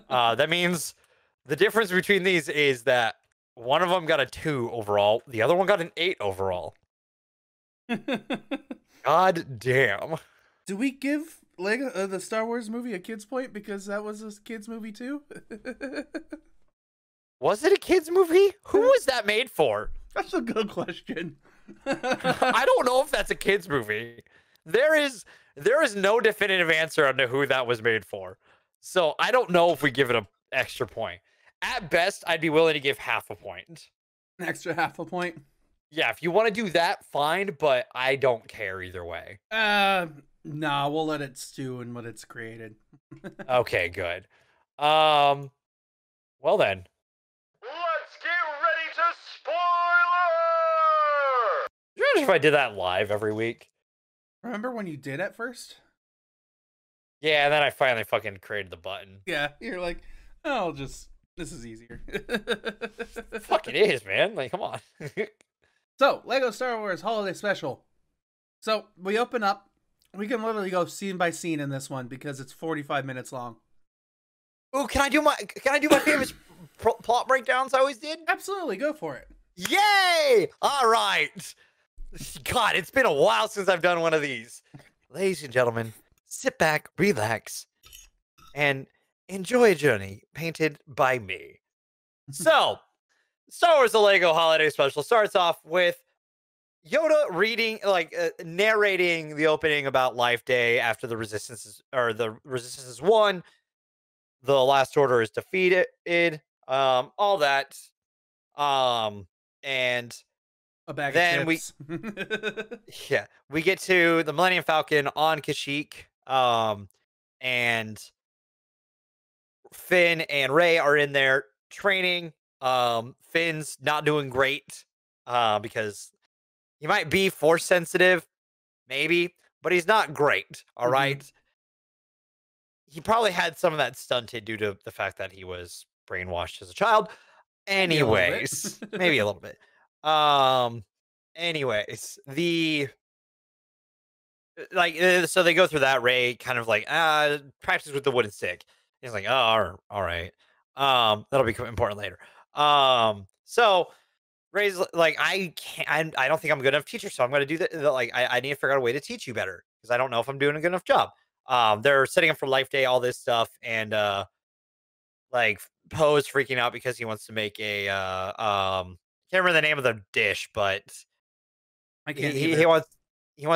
Speaker 2: that means the difference between these is that one of them got a 2 overall, the other one got an 8 overall. God damn.
Speaker 1: Do we give Lego the Star Wars movie a kid's point because that was a kid's movie too?
Speaker 2: Was it a kid's movie? Who was that made for?
Speaker 1: That's a good question.
Speaker 2: I don't know if that's a kid's movie. There is no definitive answer on who that was made for. So I don't know if we give it an extra point. At best, I'd be willing to give half a point.
Speaker 1: An extra half a point?
Speaker 2: Yeah, if you want to do that, fine, but I don't care either way.
Speaker 1: Nah, we'll let it stew in what it's created.
Speaker 2: Okay, good. Well then.
Speaker 3: Let's get ready to spoiler!
Speaker 2: Imagine if I did that live every week.
Speaker 1: Remember when you did at first?
Speaker 2: Yeah, and then I finally fucking created the button.
Speaker 1: Yeah, you're like, oh, this is easier.
Speaker 2: Fuck, it is, man. Like, come on.
Speaker 1: So, Lego Star Wars Holiday Special. So, we open up. We can literally go scene by scene in this one because it's 45 minutes long.
Speaker 2: Ooh, can I do my famous plot breakdowns I always did?
Speaker 1: Absolutely, go for it.
Speaker 2: Yay! All right. God, it's been a while since I've done one of these. Ladies and gentlemen, sit back, relax, and enjoy a journey painted by me. So, Star Wars: The Lego Holiday Special starts off with Yoda reading, narrating the opening about Life Day after the Resistance is won, the Last Order is defeated, all that, and
Speaker 1: A bag
Speaker 2: then
Speaker 1: of chips.
Speaker 2: we get to the Millennium Falcon on Kashyyyk, and Finn and Rey are in there training. Finn's not doing great because he might be force sensitive, maybe, but he's not great. All right. He probably had some of that stunted due to the fact that he was brainwashed as a child.
Speaker 1: Maybe a little bit.
Speaker 2: Anyways, maybe a little bit. Um, anyways, so they go through that. Ray kind of like practice with the wooden stick. He's like, oh, all right. That'll be important later. So Ray's like, I can't. I don't think I'm a good enough teacher, so I'm going to do that. Like, I need to figure out a way to teach you better because I don't know if I'm doing a good enough job. They're setting up for Life Day, all this stuff, and like Poe's freaking out because he wants to make a can't remember the name of the dish, but
Speaker 1: I can't
Speaker 2: he wants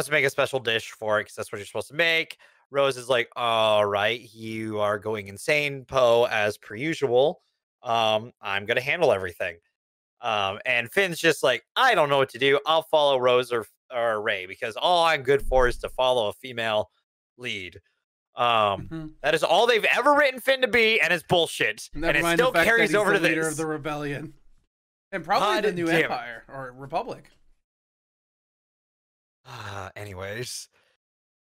Speaker 2: to make a special dish for it because that's what you're supposed to make. Rose is like, all right, you are going insane, Poe, as per usual. I'm gonna handle everything. And Finn's just like, I don't know what to do. I'll follow Rose or Ray because all I'm good for is to follow a female lead. That is all they've ever written Finn to be, and it's bullshit.
Speaker 1: Never
Speaker 2: and it
Speaker 1: mind
Speaker 2: still
Speaker 1: the fact
Speaker 2: carries
Speaker 1: that he's
Speaker 2: over
Speaker 1: the
Speaker 2: to
Speaker 1: leader
Speaker 2: this.
Speaker 1: of the rebellion, and probably
Speaker 2: God
Speaker 1: the new
Speaker 2: damn it.
Speaker 1: empire or republic.
Speaker 2: Anyways,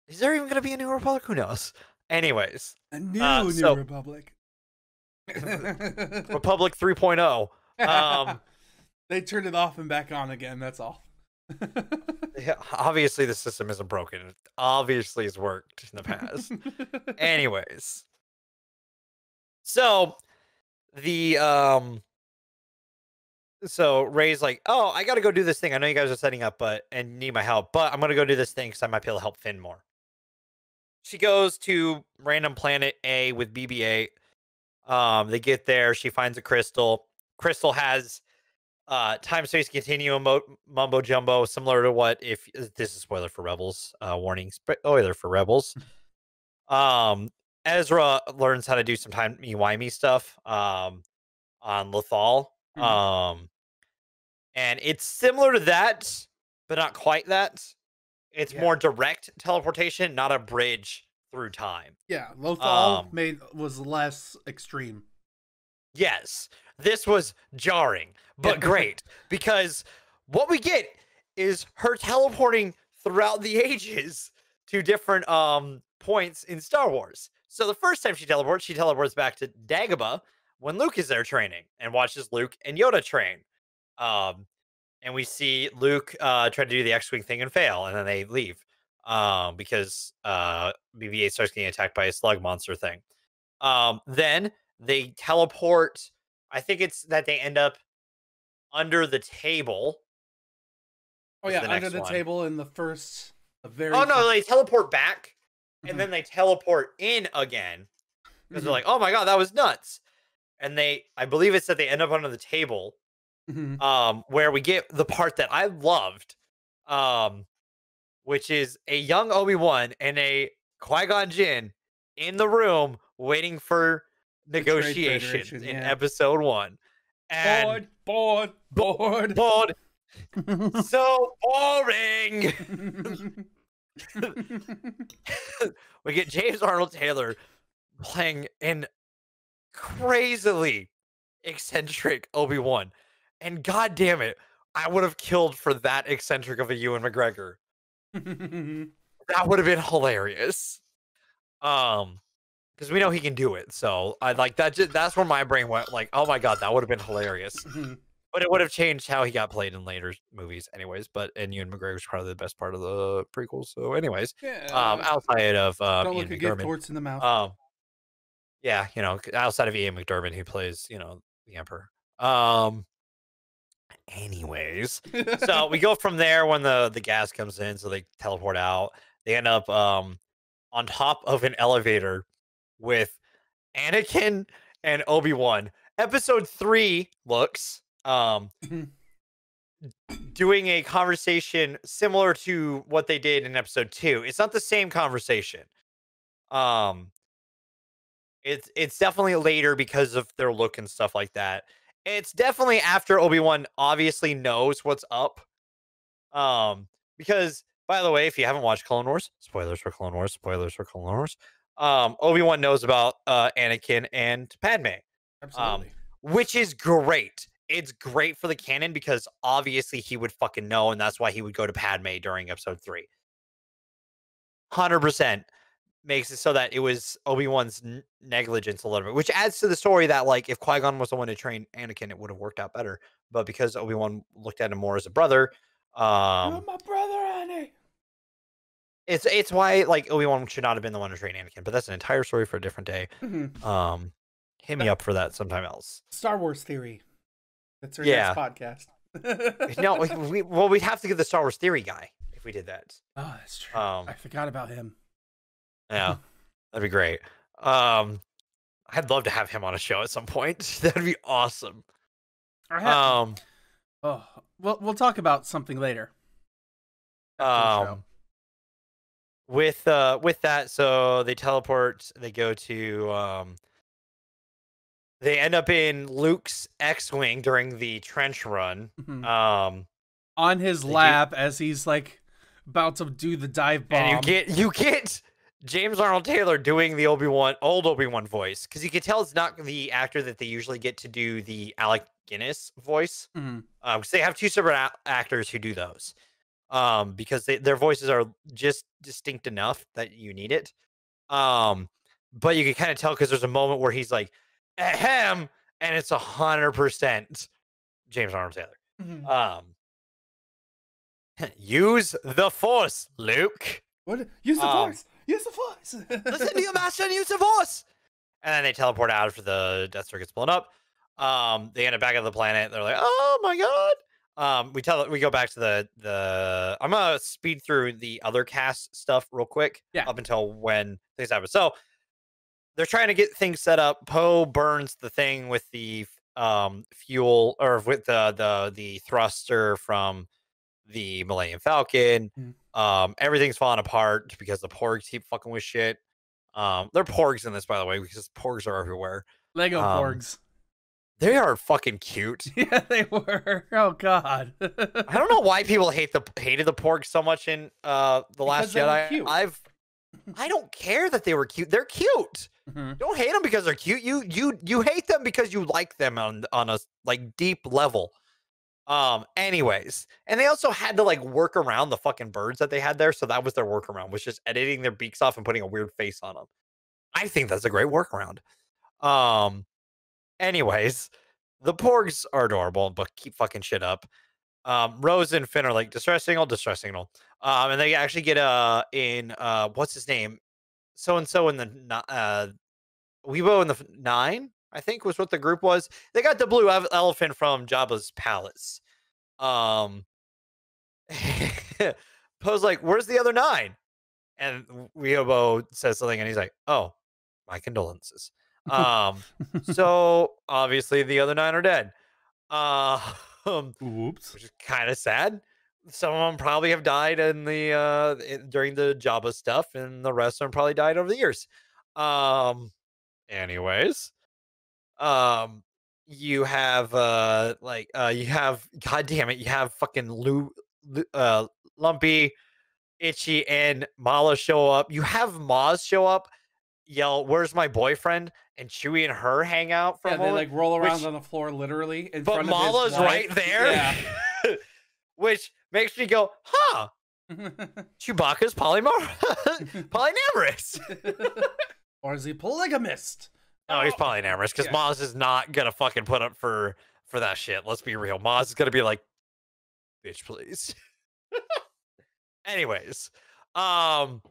Speaker 2: is there even going to be a new republic? Who knows? Anyways,
Speaker 1: A new republic.
Speaker 2: Republic 3.0.
Speaker 1: They turned it off and back on again. That's all.
Speaker 2: Yeah, obviously the system isn't broken. It obviously has worked in the past. Anyways, so the so Ray's like, oh, I got to go do this thing. I know you guys are setting up, and need my help, but I'm gonna go do this thing because I might be able to help Finn more. She goes to random planet A with BB-8. They get there. She finds a crystal. Crystal has time space continuum mumbo jumbo, similar to what if this is spoiler for Rebels. Warning, spoiler for Rebels. Ezra learns how to do some timey-wimey stuff on Lothal. And it's similar to that, but not quite that. It's more direct teleportation, not a bridge through time.
Speaker 1: Yeah, Lothal was less extreme.
Speaker 2: Yes, this was jarring, but great, because what we get is her teleporting throughout the ages to different points in Star Wars. So the first time she teleports back to Dagobah when Luke is there training and watches Luke and Yoda train. And we see Luke try to do the X-Wing thing and fail, and then they leave because BB-8 starts getting attacked by a slug monster thing. Then they teleport. I think it's that they end up under the table.
Speaker 1: Oh yeah, under the table in the very.
Speaker 2: Oh no, they teleport back, and then they teleport in again because they're like, "Oh my god, that was nuts!" And I believe it's that they end up under the table, where we get the part that I loved, which is a young Obi-Wan and a Qui-Gon Jinn in the room waiting for negotiations in episode 1. And
Speaker 1: bored.
Speaker 2: So boring. We get James Arnold Taylor playing an crazily eccentric Obi-Wan, and god damn it, I would have killed for that eccentric of a Ewan McGregor. That would have been hilarious. Because we know he can do it. So I like that. That's where my brain went. Like, oh my god, that would have been hilarious. But it would have changed how he got played in later movies, anyways. And Ewan McGregor was probably the best part of the prequel. So, anyways, outside of
Speaker 1: don't
Speaker 2: Ian
Speaker 1: look a gift horse in the mouth.
Speaker 2: Yeah, outside of Ian McDermott, who plays, the Emperor. Anyways, so we go from there when the gas comes in, so they teleport out. They end up on top of an elevator with Anakin and Obi-Wan. Episode 3 looks doing a conversation similar to what they did in episode 2. It's not the same conversation. It's definitely later because of their look and stuff like that. It's definitely after Obi-Wan obviously knows what's up. Because, by the way, if you haven't watched Clone Wars, spoilers for Clone Wars, Obi-Wan knows about Anakin and Padme.
Speaker 1: Absolutely.
Speaker 2: which is great. It's great for the canon because obviously he would fucking know, and that's why he would go to Padme during episode 3. 100% makes it so that it was Obi-Wan's negligence a little bit, which adds to the story that, like, if Qui-Gon was the one to train Anakin, it would have worked out better. But because Obi-Wan looked at him more as a brother,
Speaker 1: You're my brother, Annie.
Speaker 2: it's why, like, Obi-Wan should not have been the one to train Anakin. But that's an entire story for a different day.
Speaker 1: Mhm.
Speaker 2: Hit me up for that sometime else.
Speaker 1: Star Wars theory. That's our
Speaker 2: Yeah.
Speaker 1: next podcast.
Speaker 2: No, we'd have to get the Star Wars theory guy if we did that.
Speaker 1: Oh, that's true. I forgot about him.
Speaker 2: Yeah, that'd be great. I'd love to have him on a show at some point. That'd be awesome.
Speaker 1: Oh, we'll talk about something later. After
Speaker 2: With that, so they teleport. They go to they end up in Luke's X-wing during the trench run.
Speaker 1: Mhm. On his lap as he's like about to do the dive bomb.
Speaker 2: And you get James Arnold Taylor doing the old Obi-Wan voice, because you can tell it's not the actor that they usually get to do the Alec Guinness voice. Because they have 2 separate actors who do those. Because their voices are just distinct enough that you need it. But you can kind of tell because there's a moment where he's like, ahem, and it's 100% James Arnold Taylor. Use the Force, Luke.
Speaker 1: What? Use the Force. Use the Force.
Speaker 2: Listen to your master and use the Force. And then they teleport out after the Death Star gets blown up. They end up back on the planet. They're like, oh my god. We go back to the I'm gonna speed through the other cast stuff real quick.
Speaker 1: Yeah.
Speaker 2: Up until when things happen. So they're trying to get things set up. Poe burns the thing with the fuel, or with the thruster from the Millennium Falcon. Everything's falling apart because the porgs keep fucking with shit. They're porgs in this, by the way, because porgs are everywhere.
Speaker 1: Lego porgs.
Speaker 2: They are fucking cute.
Speaker 1: Yeah, they were. Oh god.
Speaker 2: I don't know why people hated the porgs so much in the Last Jedi. I don't care that they were cute. They're cute. Don't hate them because they're cute. You hate them because you like them on a like deep level. Anyways, and they also had to like work around the fucking birds that they had there, so that was their workaround, was just editing their beaks off and putting a weird face on them. I think that's a great workaround. Anyways, the porgs are adorable, but keep fucking shit up. Rose and Finn are like distress signal. And they actually get in what's his name? So and so in the Weibo in the 9, I think was what the group was. They got the blue elephant from Jabba's palace. Poe's like, where's the other 9? And Weibo says something, and he's like, oh, my condolences. So obviously the other 9 are dead.
Speaker 1: Oops.
Speaker 2: Which is kind of sad. Some of them probably have died in the during the Jabba stuff, and the rest of them probably died over the years. Anyways, you have you have, god damn it, you have fucking Lumpy, Itchy, and Mala show up. You have Maz show up, yell, "Where's my boyfriend?" And Chewie and her hang out for a moment.
Speaker 1: They like roll around on the floor literally in front of
Speaker 2: Mala's
Speaker 1: his wife.
Speaker 2: right there.
Speaker 1: Yeah.
Speaker 2: Which makes me go, huh? Chewbacca's polyamorous.
Speaker 1: Or is he polygamist?
Speaker 2: No, he's polyamorous because Maz is not gonna fucking put up for that shit. Let's be real. Maz is gonna be like, bitch, please. Anyways, so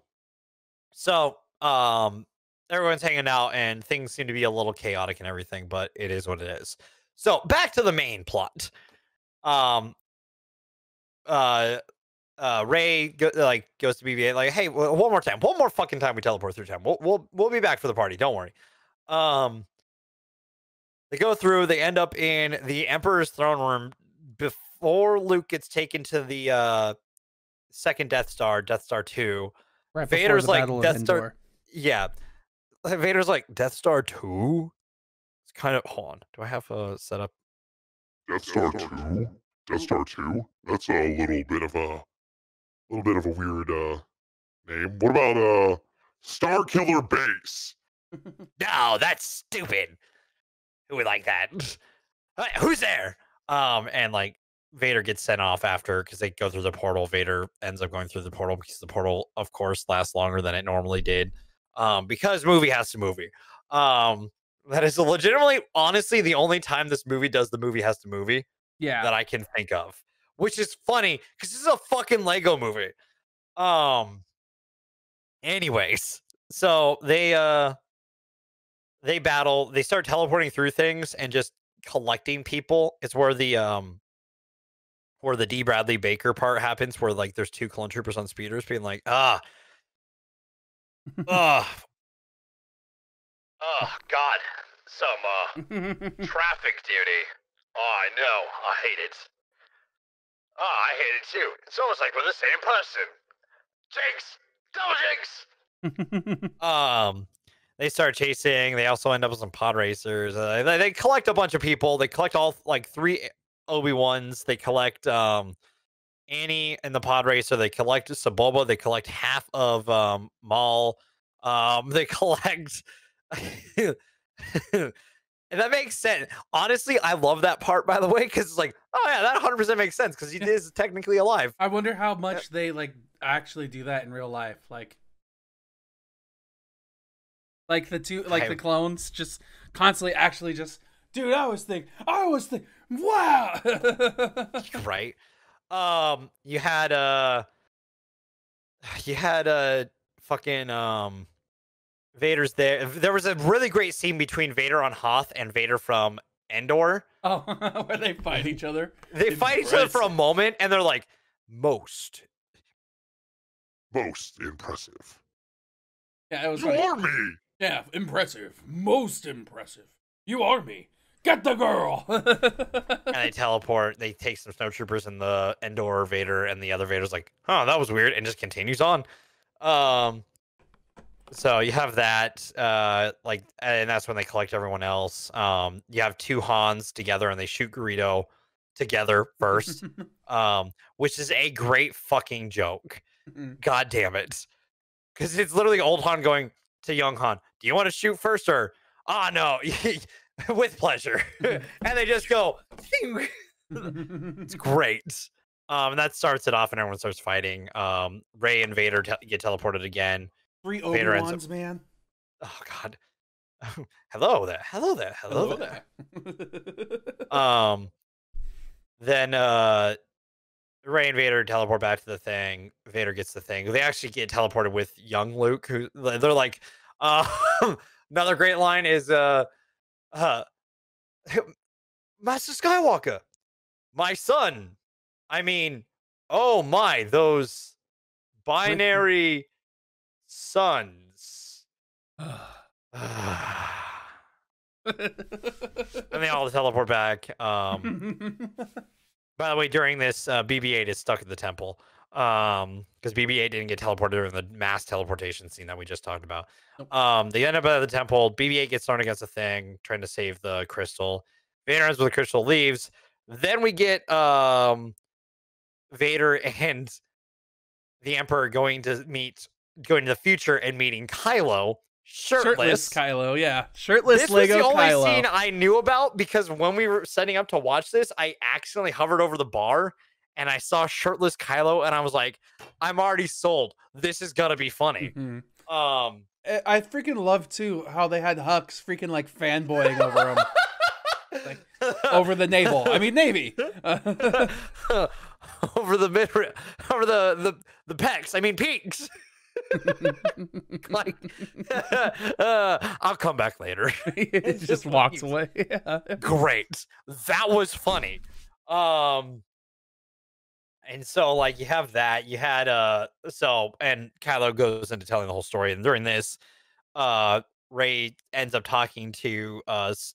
Speaker 2: everyone's hanging out and things seem to be a little chaotic and everything, but it is what it is. So back to the main plot. Rey goes to BB-8 like, hey, one more fucking time we teleport through time. We'll be back for the party. Don't worry. They go through. They end up in the Emperor's throne room before Luke gets taken to the second Death Star 2.
Speaker 1: Right.
Speaker 2: Vader's like
Speaker 1: Death
Speaker 2: Star. Yeah. Vader's like Death Star 2. It's kind of, hold on. Do I have a setup?
Speaker 4: Death Star 2? Death Star 2? That's a little bit of a weird name. What about Star Killer Base?
Speaker 2: No, that's stupid. Do we like that? Hey, who's there? And like Vader gets sent off after because they go through the portal. Vader ends up going through the portal because the portal, of course, lasts longer than it normally did. Because movie has to movie. That is legitimately, honestly, the only time this movie does the movie has to movie
Speaker 1: Yeah.
Speaker 2: that I can think of, which is funny because this is a fucking Lego movie. Anyways, so they battle, they start teleporting through things and just collecting people. It's where the D. Bradley Baker part happens, where like there's two clone troopers on speeders being like, ah, ugh,
Speaker 3: Oh, God. Some, traffic duty. Oh, I know. I hate it. Oh, I hate it too. It's almost like we're the same person. Jinx! Double jinx!
Speaker 2: they start chasing. They also end up with some pod racers. They collect a bunch of people. They collect all like 3 Obi-Wans. They collect Annie and the pod racer. They collect Saboba. They collect half of Maul. They collect. And that makes sense. Honestly, I love that part, by the way, because it's like, oh yeah, that 100% makes sense because he is technically alive.
Speaker 1: I wonder how much they like actually do that in real life. Like the two, like the clones, just constantly actually just, dude. I was thinking, wow.
Speaker 2: Right. You had fucking Vader's there. There was a really great scene between Vader on Hoth and Vader from Endor.
Speaker 1: Oh, where they fight each other.
Speaker 2: They fight each other for a moment, and they're like, most
Speaker 4: impressive.
Speaker 1: Yeah, it was
Speaker 4: You
Speaker 1: funny.
Speaker 4: are me.
Speaker 1: Yeah, impressive. Most impressive. You are me. Get the girl.
Speaker 2: And they teleport. They take some snowtroopers and the Endor Vader, and the other Vader's like, "Oh, that was weird," and just continues on. So you have that, like, and that's when they collect everyone else. You have 2 Hans together, and they shoot Greedo together first, which is a great fucking joke. God damn it, because it's literally old Han going to young Han, "Do you want to shoot first, or no, with pleasure?" And they just go. It's great. And that starts it off, and everyone starts fighting. Rey and Vader get teleported again.
Speaker 1: 3 Obi-Wans, man.
Speaker 2: Oh God. Hello there. Hello there. Hello there. Then Rey and Vader teleport back to the thing. Vader gets the thing. They actually get teleported with young Luke, who they're like, another great line is Master Skywalker, my son. I mean, oh my, those binary sons. And they all teleport back. By the way, during this, BB-8 is stuck at the temple. Because BB-8 didn't get teleported during the mass teleportation scene that we just talked about. They end up at the temple. BB-8 gets thrown against a thing, trying to save the crystal. Vader ends with the crystal, leaves. Then we get Vader and the Emperor going to the future and meeting Kylo. Shirtless
Speaker 1: Kylo, yeah. Shirtless
Speaker 2: this
Speaker 1: Lego
Speaker 2: was the only
Speaker 1: Kylo.
Speaker 2: scene I knew about because when we were setting up to watch this, I accidentally hovered over the bar and I saw shirtless Kylo and I was like, I'm already sold. This is gonna be funny.
Speaker 1: I freaking love too how they had Hux freaking like fanboying over him. Like, over the navel. I mean Navy.
Speaker 2: Over the mid, over the pecs. I mean peaks. Like, I'll come back later.
Speaker 1: It just walks away. Yeah.
Speaker 2: Great. That was funny. And so like you have that. You had and Kylo goes into telling the whole story, and during this, Rey ends up talking to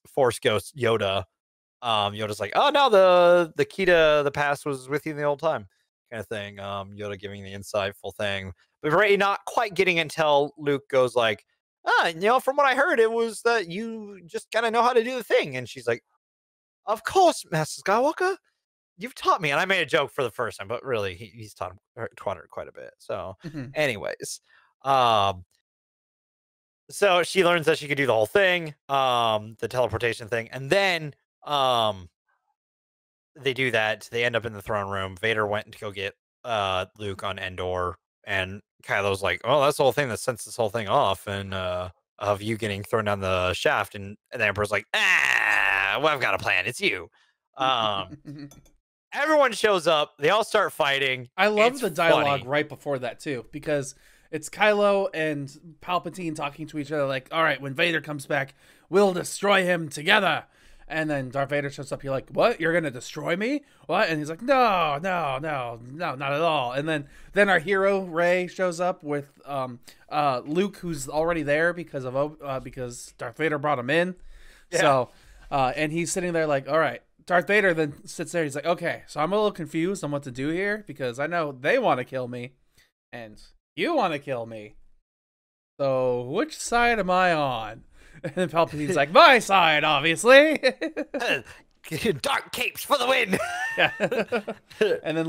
Speaker 2: Force Ghost Yoda. Yoda's like, "Oh no, the key to the past was with you the whole time," kind of thing. Yoda giving the insightful thing, but Rey not quite getting until Luke goes like, from what I heard, it was that you just kind of know how to do the thing, and she's like, "Of course, Master Skywalker, you've taught me." And I made a joke for the first time, but really, he's taught her quite a bit. So, anyways, So she learns that she could do the whole thing, the teleportation thing, and then they do that. They end up in the throne room. Vader went to go get Luke on Endor, and Kylo's like, "Oh, that's the whole thing that sets this whole thing off, and of you getting thrown down the shaft." And the Emperor's like, "Ah, well, I've got a plan. It's you." Everyone shows up. They all start fighting.
Speaker 1: I love
Speaker 2: It's
Speaker 1: the dialogue
Speaker 2: funny.
Speaker 1: right before that too, because it's Kylo and Palpatine talking to each other like, all right, when Vader comes back, we'll destroy him together. And then Darth Vader shows up. You're like, what? You're going to destroy me? What? And he's like, no, not at all. And then our hero, Rey, shows up with Luke, who's already there because Darth Vader brought him in.
Speaker 2: Yeah.
Speaker 1: So, and he's sitting there like, all right. Darth Vader then sits there. He's like, okay, so I'm a little confused on what to do here because I know they want to kill me and you want to kill me. So which side am I on? And then Palpatine's like, my side, obviously.
Speaker 2: Dark capes for the win.
Speaker 1: Yeah. And then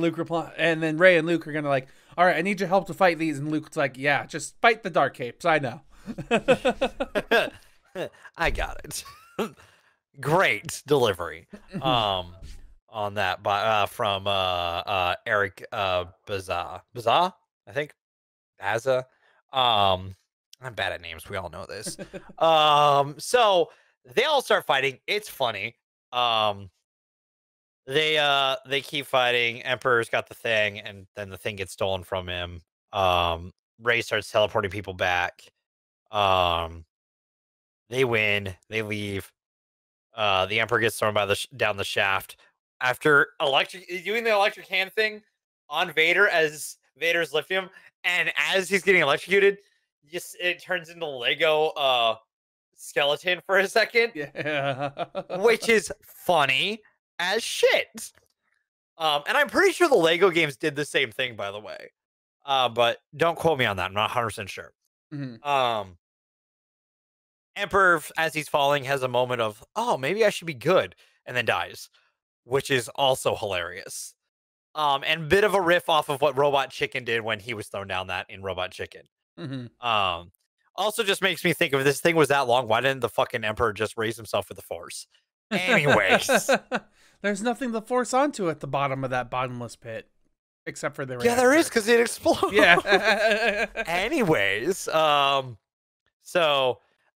Speaker 1: and then Rey and Luke are gonna like, all right, I need your help to fight these. And Luke's like, yeah, just fight the dark capes. I know.
Speaker 2: I got it. Great delivery. On that from Eric Baza, I think. Baza. I'm bad at names. We all know this. So they all start fighting. It's funny. They keep fighting. Emperor's got the thing, and then the thing gets stolen from him. Rey starts teleporting people back. They win. They leave. The Emperor gets thrown by down the shaft after doing the electric hand thing on Vader as Vader's lifting him, and as he's getting electrocuted, it turns into Lego skeleton for a second,
Speaker 1: Yeah.
Speaker 2: which is funny as shit. And I'm pretty sure the Lego games did the same thing, by the way. But don't quote me on that. I'm not 100% sure.
Speaker 1: Mm-hmm.
Speaker 2: Emperor, as he's falling, has a moment of, oh, maybe I should be good, and then dies, which is also hilarious. And bit of a riff off of what Robot Chicken did when he was thrown down that in Robot Chicken.
Speaker 1: Mm-hmm.
Speaker 2: Also just makes me think, if this thing was that long, why didn't the fucking Emperor just raise himself with the Force? Anyways.
Speaker 1: There's nothing to force onto at the bottom of that bottomless pit. Except for the reactor.
Speaker 2: Yeah, there is, because it explodes.
Speaker 1: Yeah.
Speaker 2: Anyways, so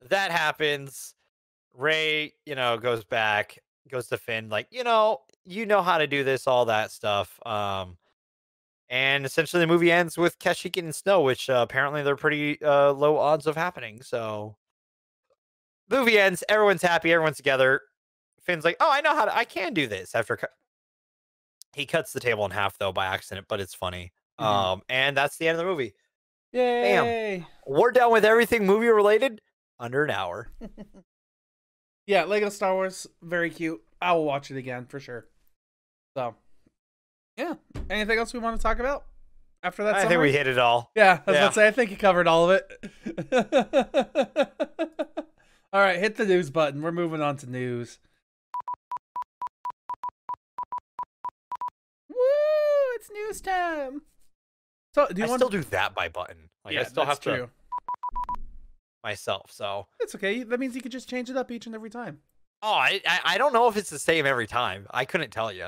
Speaker 2: that happens. Rey, goes back, goes to Finn, like, you know how to do this, all that stuff. And essentially the movie ends with Kashyyyk and snow, which apparently they're pretty low odds of happening. So movie ends, everyone's happy, everyone's together. Finn's like, oh, I can do this. After he cuts the table in half though by accident, but it's funny. And that's the end of the movie.
Speaker 1: Yay!
Speaker 2: Bam. We're done with everything movie related under an hour.
Speaker 1: Yeah, Lego Star Wars, very cute. I will watch it again for sure. So, yeah. Anything else we want to talk about after that?
Speaker 2: I think we hit it all.
Speaker 1: Yeah, I was about to say, I think you covered all of it. All right, hit the news button. We're moving on to news. Woo! It's news time. So, do you want
Speaker 2: still do that by button? Like,
Speaker 1: yeah,
Speaker 2: I still
Speaker 1: that's
Speaker 2: have to
Speaker 1: true.
Speaker 2: myself. So
Speaker 1: It's okay. That means you could just change it up each and every time.
Speaker 2: oh, I don't know if it's the same every time. I couldn't tell you.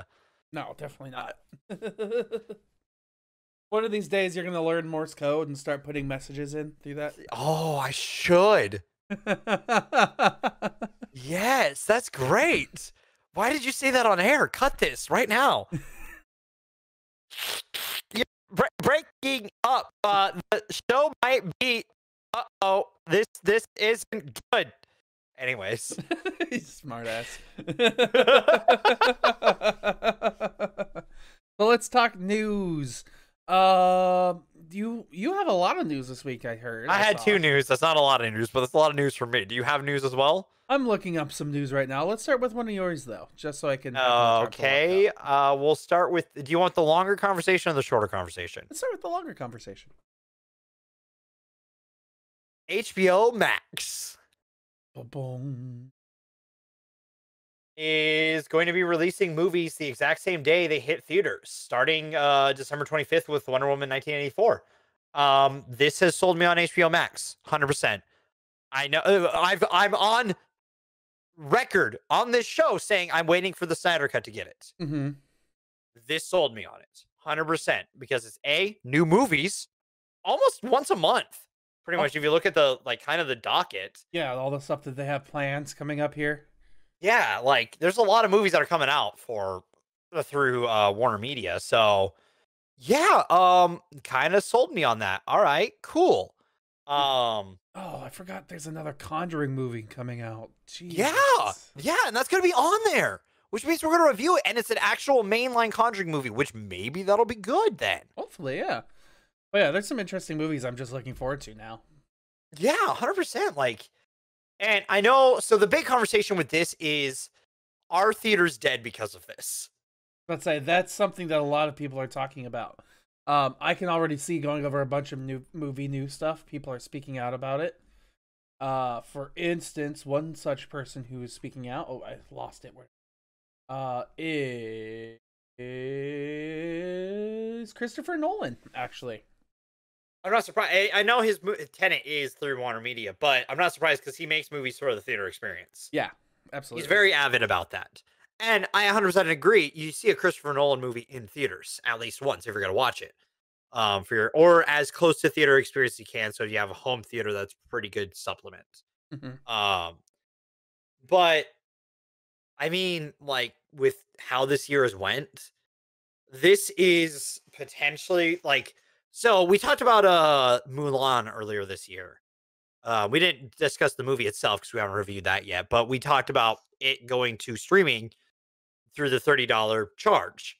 Speaker 1: No, definitely not. One of these days, you're going to learn Morse code and start putting messages in through that.
Speaker 2: Oh, I should. Yes, that's great. Why did you say that on air? Cut this right now. You're breaking up. The show might be. Uh-oh, this isn't good. Anyways,
Speaker 1: He's smart ass. So let's talk news. You have a lot of news this week, I heard.
Speaker 2: I had
Speaker 1: saw.
Speaker 2: 2 news. That's not a lot of news, but that's a lot of news for me. Do you have news as well?
Speaker 1: I'm looking up some news right now. Let's start with one of yours, though, just so I can. have more time to look
Speaker 2: Okay.
Speaker 1: up.
Speaker 2: We'll start with. Do you want the longer conversation or the shorter conversation?
Speaker 1: Let's start with the longer conversation.
Speaker 2: HBO Max
Speaker 1: Boom.
Speaker 2: is going to be releasing movies the exact same day they hit theaters, starting December 25th with Wonder Woman 1984. This has sold me on HBO Max, 100%. I know. I'm on record on this show saying I'm waiting for the Snyder Cut to get it.
Speaker 1: Mm-hmm.
Speaker 2: This sold me on it 100% because it's new movies almost once a month. Pretty much, if you look at the kind of the docket.
Speaker 1: Yeah, all the stuff that they have plans coming up here.
Speaker 2: Yeah, like there's a lot of movies that are coming out through Warner Media. So yeah, kind of sold me on that. All right, cool.
Speaker 1: Oh, I forgot there's another Conjuring movie coming out. Jesus.
Speaker 2: Yeah, and that's gonna be on there, which means we're gonna review it, and it's an actual mainline Conjuring movie, which maybe that'll be good then.
Speaker 1: Hopefully, yeah. But yeah, there's some interesting movies I'm just looking forward to now.
Speaker 2: Yeah, 100%. And I know. So the big conversation with this is, are theaters dead because of this?
Speaker 1: Let's say that's something that a lot of people are talking about. I can already see going over a bunch of new stuff. People are speaking out about it. For instance, one such person who is speaking out. Oh, I lost it. Where? Is Christopher Nolan actually?
Speaker 2: I'm not surprised. I know his Tenet is through Warner Media, but I'm not surprised because he makes movies for the theater experience.
Speaker 1: Yeah, absolutely.
Speaker 2: He's very avid about that. And I 100% agree. You see a Christopher Nolan movie in theaters at least once if you're going to watch it. Or as close to theater experience as you can. So if you have a home theater, that's a pretty good supplement.
Speaker 1: Mm-hmm.
Speaker 2: But I mean, with how this year has went, this is potentially so we talked about Mulan earlier this year. We didn't discuss the movie itself because we haven't reviewed that yet, but we talked about it going to streaming through the $30 charge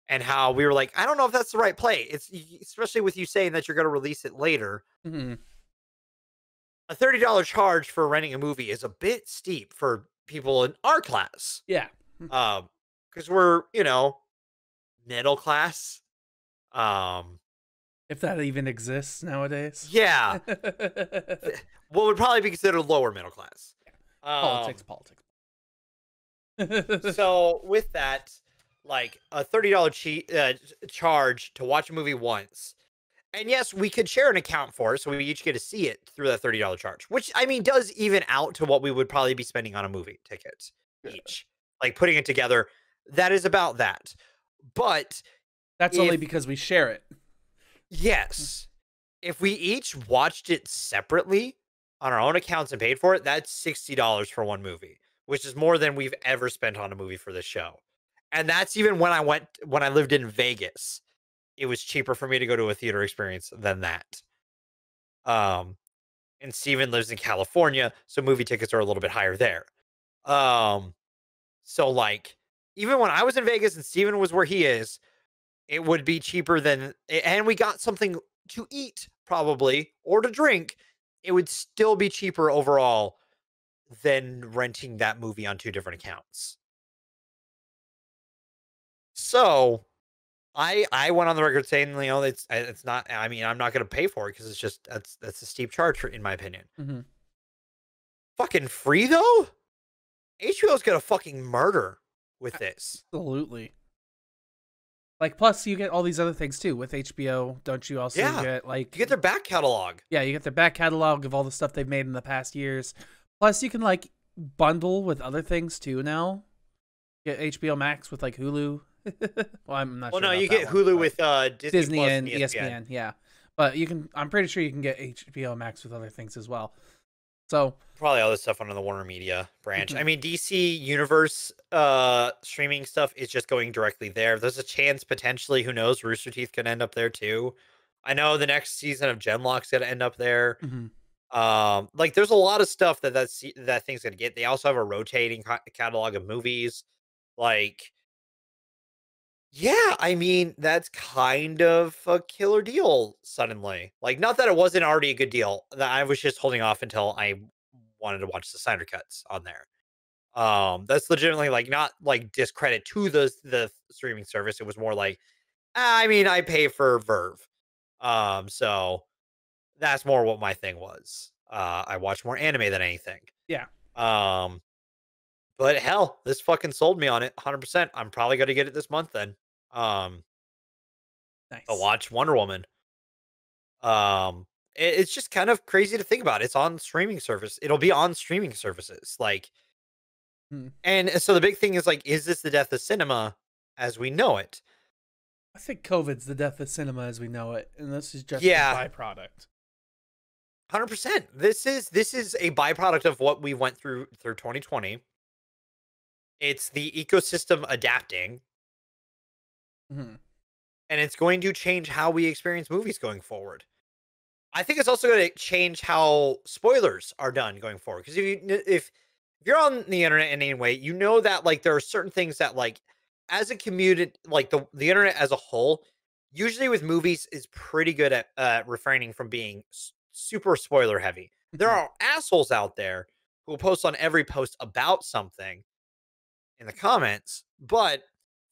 Speaker 2: and how we were like, I don't know if that's the right play. It's especially with you saying that you're going to release it later.
Speaker 1: Mm-hmm.
Speaker 2: A $30 charge for renting a movie is a bit steep for people in our class.
Speaker 1: Yeah.
Speaker 2: Because we're, middle class.
Speaker 1: If that even exists nowadays.
Speaker 2: Yeah. What would probably be considered lower middle class.
Speaker 1: Politics.
Speaker 2: So with that, a $30 charge to watch a movie once. And yes, we could share an account for it, so we each get to see it through that $30 charge, which I mean does even out to what we would probably be spending on a movie ticket each. Putting it together, that is about that. But
Speaker 1: that's only because we share it.
Speaker 2: Yes. If we each watched it separately on our own accounts and paid for it, that's $60 for one movie, which is more than we've ever spent on a movie for this show. And that's even when I lived in Vegas. It was cheaper for me to go to a theater experience than that. And Steven lives in California, so movie tickets are a little bit higher there. So even when I was in Vegas and Steven was where he is, it would be cheaper and we got something to eat probably or to drink. It would still be cheaper overall than renting that movie on two different accounts. So I went on the record saying, it's not, I mean, I'm not going to pay for it because it's just, that's a steep charge in my opinion.
Speaker 1: Mm-hmm.
Speaker 2: Fucking free though? HBO's going to fucking murder with this.
Speaker 1: Absolutely. Plus you get all these other things too with HBO. Don't you also get
Speaker 2: you get their back catalog?
Speaker 1: Yeah, you get their back catalog of all the stuff they've made in the past years. Plus you can bundle with other things too now. Get HBO Max with Hulu. Well, I'm not sure.
Speaker 2: Well, no, you
Speaker 1: get
Speaker 2: Hulu with
Speaker 1: Disney
Speaker 2: Plus
Speaker 1: and ESPN. Yeah. But I'm pretty sure you can get HBO Max with other things as well. So
Speaker 2: probably all this stuff under the Warner Media branch. I mean, DC Universe streaming stuff is just going directly there. There's a chance potentially, who knows, Rooster Teeth could end up there too. I know the next season of Genlock's gonna end up there.
Speaker 1: Mm-hmm.
Speaker 2: There's a lot of stuff that thing's gonna get. They also have a rotating catalog of movies. Yeah, I mean, that's kind of a killer deal suddenly. Not that it wasn't already a good deal. That I was just holding off until I wanted to watch the Snyder cuts on there. That's legitimately not discredit to the streaming service. It was more I mean, I pay for Verve. So that's more what my thing was. I watch more anime than anything.
Speaker 1: Yeah.
Speaker 2: But hell, this fucking sold me on it 100%. I'm probably going to get it this month then.
Speaker 1: Nice.
Speaker 2: To watch Wonder Woman. it's just kind of crazy to think about. It's on streaming service. It'll be on streaming services. Like,
Speaker 1: Hmm.
Speaker 2: and so the big thing is like, is this the death of cinema as we know it?
Speaker 1: I think COVID's the death of cinema as we know it, and this is just
Speaker 2: Yeah.
Speaker 1: a byproduct.
Speaker 2: 100%. This is a byproduct of what we went through 2020. It's the ecosystem adapting,
Speaker 1: Hmm.
Speaker 2: and it's going to change how we experience movies going forward. I think it's also going to change how spoilers are done going forward. Because if you're on the internet in any way, you know that like there are certain things that like as a community, like the internet as a whole, usually with movies is pretty good at refraining from being super spoiler heavy. There are assholes out there who will post on every post about something in the comments, but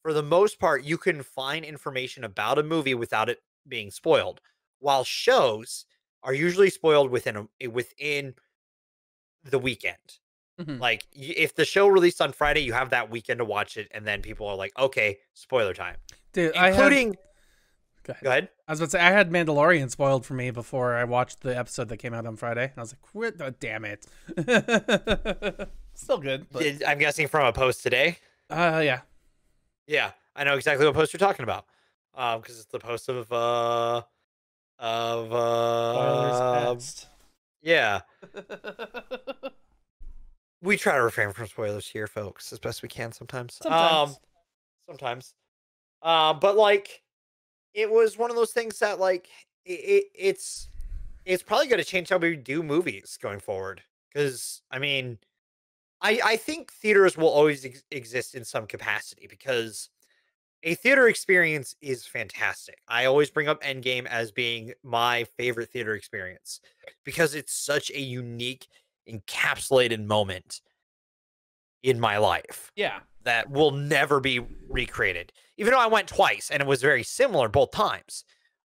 Speaker 2: for the most part, you can find information about a movie without it being spoiled. While shows are usually spoiled within the weekend.
Speaker 1: Mhm.
Speaker 2: Like if the show released on Friday, you have that weekend to watch it, and then people are like, "Okay, spoiler time."
Speaker 1: Dude,
Speaker 2: Including,
Speaker 1: Go ahead.
Speaker 2: go ahead.
Speaker 1: I was about to say I had Mandalorian spoiled for me before I watched the episode that came out on Friday, and I was like, damn it!" Still good, but
Speaker 2: I'm guessing from a post today.
Speaker 1: yeah.
Speaker 2: Yeah, I know exactly what post you're talking about. Because it's the post of
Speaker 1: Spoilers past.
Speaker 2: yeah. We try to refrain from spoilers here, folks, as best we can sometimes.
Speaker 1: Sometimes.
Speaker 2: But like, it was one of those things that like it's probably going to change how we do movies going forward. Because I mean, I think theaters will always exist in some capacity because a theater experience is fantastic. I always bring up Endgame as being my favorite theater experience because it's such a unique, encapsulated moment in my life
Speaker 1: Yeah.
Speaker 2: that will never be recreated. Even though I went twice and it was very similar both times.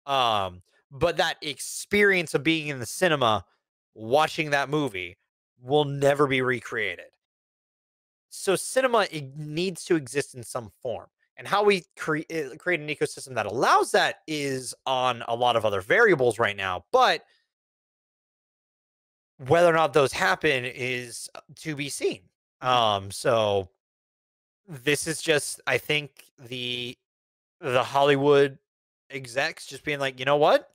Speaker 2: But that experience of being in the cinema watching that movie will never be recreated. So cinema needs to exist in some form. And how we create an ecosystem that allows that is on a lot of other variables right now. But whether or not those happen is to be seen. So this is just, I think, the Hollywood execs just being like, you know what?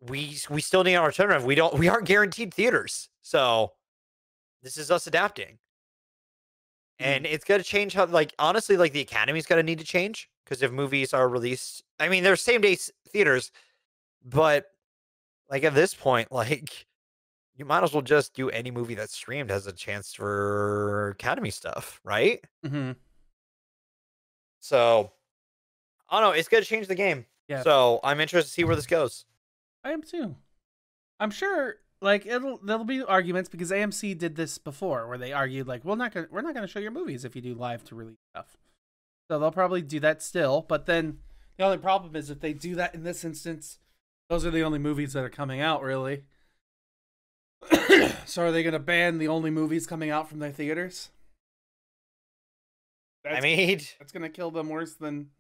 Speaker 2: We still need our turnaround. We aren't guaranteed theaters. So this is us adapting. And it's going to change how, like, honestly, like the Academy's going to need to change because if movies are released, I mean, they're same day theaters, but like at this point, like you might as well just do any movie that's streamed has a chance for Academy stuff, right?
Speaker 1: Mm-hmm.
Speaker 2: So I don't know. It's going to change the game.
Speaker 1: Yeah.
Speaker 2: So I'm interested to see where this goes.
Speaker 1: I am too. I'm sure like there'll be arguments because AMC did this before where they argued like we're not gonna show your movies if you do live to release stuff. So they'll probably do that still, but then the only problem is if they do that in this instance, those are the only movies that are coming out really. So are they gonna ban the only movies coming out from their theaters? That's gonna kill them worse than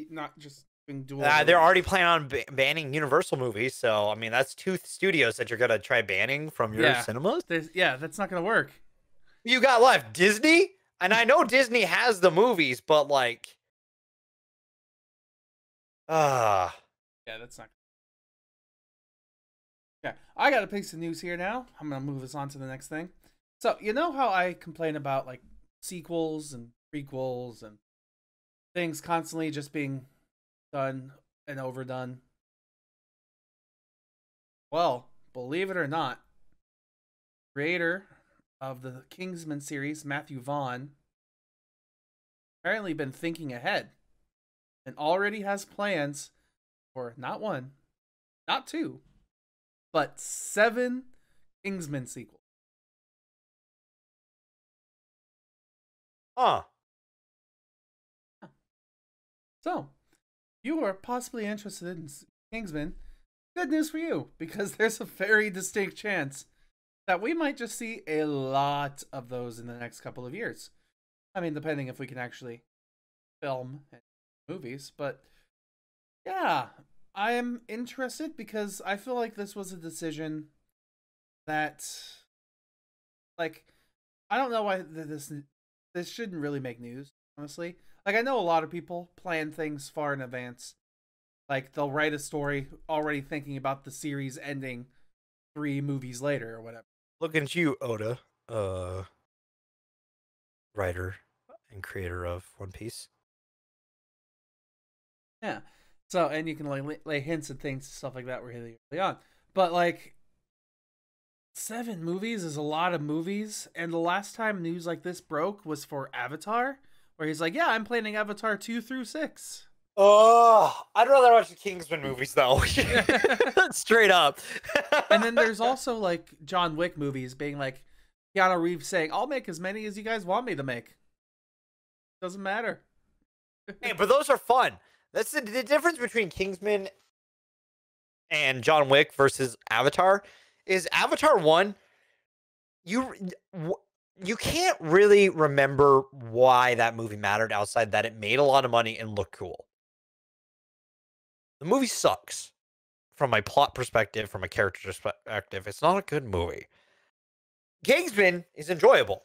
Speaker 1: not just being dual.
Speaker 2: They're already planning on banning Universal movies, so I mean that's 2 studios that you're gonna try banning from your cinemas.
Speaker 1: That's not gonna work.
Speaker 2: You got left Disney, and I know Disney has the movies, but like,
Speaker 1: yeah, that's not. Yeah, I got a piece of news here now. I'm gonna move us on to the next thing. So you know how I complain about like sequels and prequels and things constantly just being done and overdone. Well, believe it or not, creator of the Kingsman series, Matthew Vaughn, apparently been thinking ahead and already has plans for not 1, not 2, but 7 Kingsman sequels. So, you are possibly interested in Kingsman. Good news for you, because there's a very distinct chance that we might just see a lot of those in the next couple of years. I mean, depending if we can actually film movies, but yeah, I am interested because I feel like this was a decision that, like, I don't know why this shouldn't really make news, honestly. Like, I know a lot of people plan things far in advance. Like, they'll write a story already thinking about the series ending 3 movies later or whatever.
Speaker 2: Looking at you, Oda, writer and creator of One Piece.
Speaker 1: Yeah. So, and you can like lay hints and things, stuff like that really early on. But like 7 movies is a lot of movies, and the last time news like this broke was for Avatar, where he's like, "Yeah, I'm planning Avatar 2 through 6."
Speaker 2: Oh, I'd rather watch the Kingsman movies though. Straight up.
Speaker 1: And then there's also like John Wick movies being like Keanu Reeves saying, "I'll make as many as you guys want me to make. Doesn't matter."
Speaker 2: Hey, but those are fun. That's the difference between Kingsman and John Wick versus Avatar is Avatar 1, you can't really remember why that movie mattered outside that it made a lot of money and looked cool. The movie sucks from my plot perspective, from a character perspective. It's not a good movie. Kingsman is enjoyable.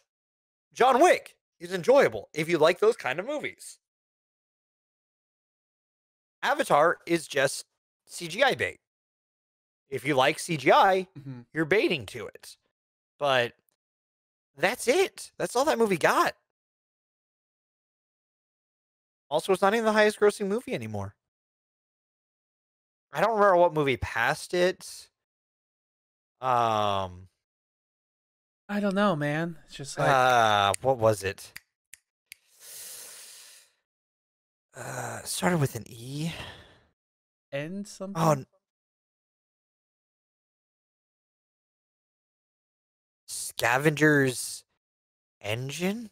Speaker 2: John Wick is enjoyable if you like those kind of movies. Avatar is just CGI bait. If you like CGI, you're baiting to it. But that's it. That's all that movie got. Also, it's not even the highest grossing movie anymore. I don't remember what movie passed it.
Speaker 1: I don't know, man. It's just like
Speaker 2: What was it? Started with an E.
Speaker 1: end something.
Speaker 2: Oh, Scavenger's Engine?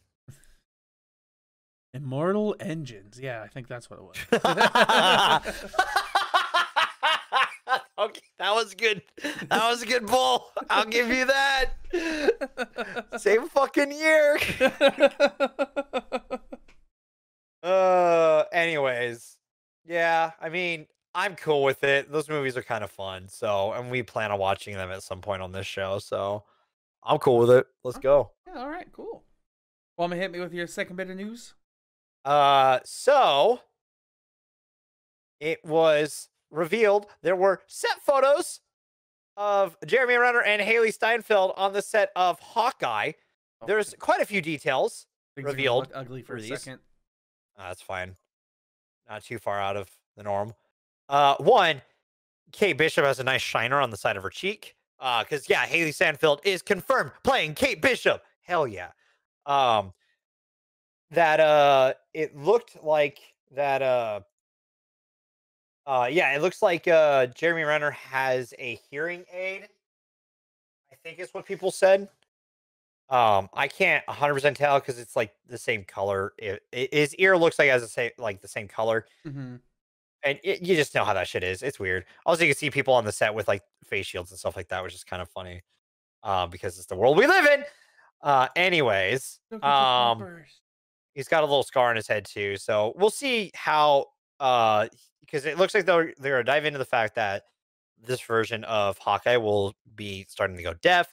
Speaker 1: Immortal Engines. Yeah, I think that's what it was.
Speaker 2: Okay, that was good. That was a good pull. I'll give you that. Same fucking year. Anyways. Yeah, I mean, I'm cool with it. Those movies are kind of fun. So, and we plan on watching them at some point on this show. So, I'm cool with it. Let's go.
Speaker 1: Yeah, all right, cool. Want to hit me with your second bit of news?
Speaker 2: So it was revealed there were set photos of Jeremy Renner and Haley Steinfeld on the set of Hawkeye. There's quite a few details
Speaker 1: Things are gonna
Speaker 2: revealed.
Speaker 1: look ugly for a
Speaker 2: these.
Speaker 1: second.
Speaker 2: That's fine. Not too far out of the norm. One, Kate Bishop has a nice shiner on the side of her cheek. Because yeah, Haley Steinfeld is confirmed playing Kate Bishop. Hell yeah. That it looked like that yeah, it looks like Jeremy Renner has a hearing aid. I think is what people said. I can't 100% tell because it's like the same color. His ear looks like it has the same color. And you just know how that shit is. It's weird. Also, you can see people on the set with like face shields and stuff like that, which is kind of funny. Because it's the world we live in. Anyways, he's got a little scar on his head too. So we'll see how because it looks like they're gonna dive into the fact that this version of Hawkeye will be starting to go deaf.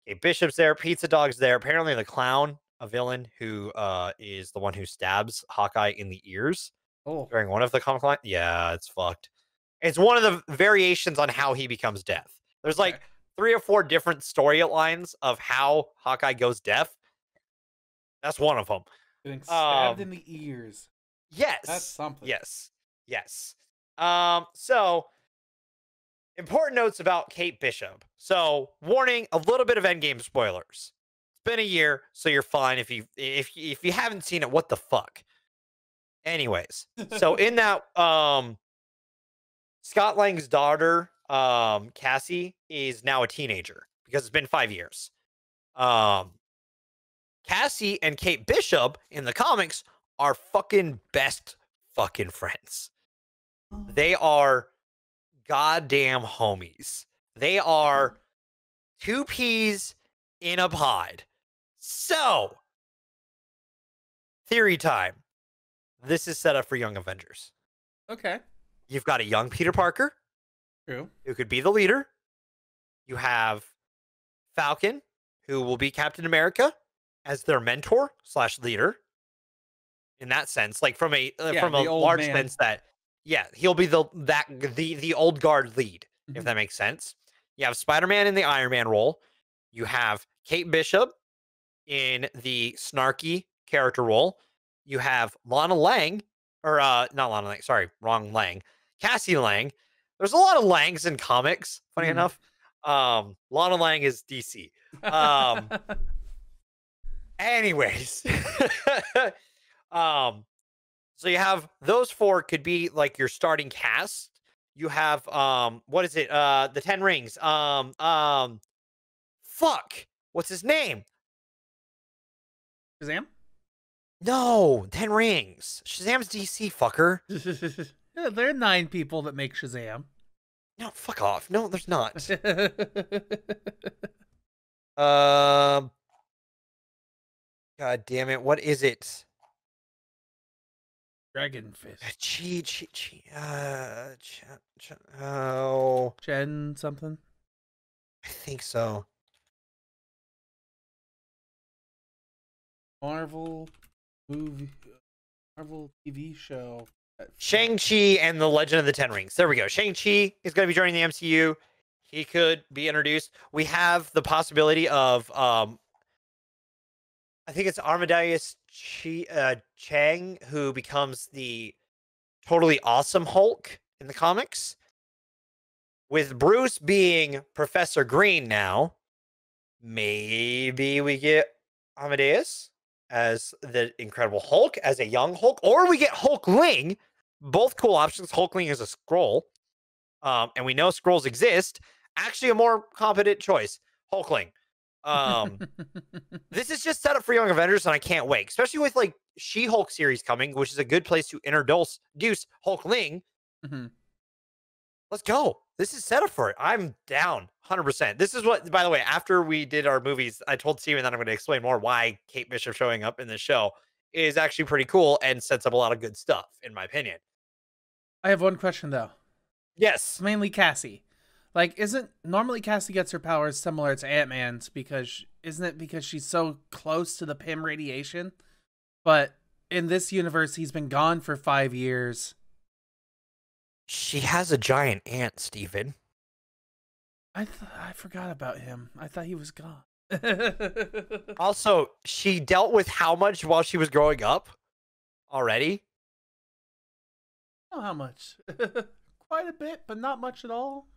Speaker 2: Kate Bishop's there, Pizza Dog's there. Apparently, the clown, a villain who is the one who stabs Hawkeye in the ears during one of the comic line. Yeah, it's fucked. It's one of the variations on how he becomes deaf. There's like 3 or 4 different storylines of how Hawkeye goes deaf. That's one of them.
Speaker 1: Getting stabbed in the ears.
Speaker 2: Yes.
Speaker 1: That's something.
Speaker 2: Yes. So important notes about Kate Bishop. So, warning, a little bit of Endgame spoilers. It's been a year, so you're fine if you haven't seen it. What the fuck? Anyways, so in that Scott Lang's daughter, Cassie, is now a teenager because it's been 5 years. Cassie and Kate Bishop in the comics are fucking best fucking friends. They are goddamn homies. They are 2 peas in a pod. So, theory time. This is set up for Young Avengers.
Speaker 1: Okay.
Speaker 2: You've got a young Peter Parker
Speaker 1: True.
Speaker 2: who could be the leader. You have Falcon, who will be Captain America as their mentor slash leader. In that sense, like from a
Speaker 1: the old
Speaker 2: large
Speaker 1: man.
Speaker 2: sense, that he'll be the old guard lead, if
Speaker 1: Mhm.
Speaker 2: that makes sense. You have Spider-Man in the Iron Man role. You have Kate Bishop in the snarky character role. You have Lana Lang, or not Lana Lang, sorry, wrong Lang. Cassie Lang. There's a lot of Langs in comics, funny
Speaker 1: Mhm.
Speaker 2: enough. Lana Lang is DC. Anyways. So you have those four could be like your starting cast. You have what is it? The 10 Rings. Fuck. What's his name?
Speaker 1: Shazam?
Speaker 2: No, 10 Rings. Shazam's DC, fucker.
Speaker 1: Yeah, there are 9 people that make Shazam.
Speaker 2: No, fuck off. No, there's not. God damn it. What is it?
Speaker 1: Dragon Fist.
Speaker 2: Oh,
Speaker 1: Chen something.
Speaker 2: I think so.
Speaker 1: Marvel movie. Marvel TV show.
Speaker 2: Shang-Chi and the Legend of the Ten Rings. There we go. Shang-Chi is going to be joining the MCU. He could be introduced. We have the possibility of, I think it's Armadius Chang, who becomes the totally awesome Hulk in the comics. With Bruce being Professor Green now, maybe we get Amadeus as the Incredible Hulk, as a young Hulk, or we get Hulkling. Both cool options. Hulkling is a Skrull, and we know Skrulls exist. Actually, a more competent choice, Hulkling. This is just set up for Young Avengers, and I can't wait, especially with like She-Hulk series coming, which is a good place to introduce Hulkling.
Speaker 1: Mhm.
Speaker 2: Let's go. This is set up for it. I'm down 100%. This is what, by the way, after we did our movies, I told Steven that I'm going to explain more why Kate Bishop showing up in this show is actually pretty cool and sets up a lot of good stuff, in my opinion.
Speaker 1: I have one question though.
Speaker 2: Yes.
Speaker 1: It's mainly Cassie. Like, isn't normally Cassie gets her powers similar to Ant-Man's because she's so close to the Pym radiation? But in this universe, he's been gone for 5 years.
Speaker 2: She has a giant ant, Steven.
Speaker 1: I forgot about him. I thought he was gone.
Speaker 2: Also, she dealt with how much while she was growing up already?
Speaker 1: Oh, how much? Quite a bit, but not much at all.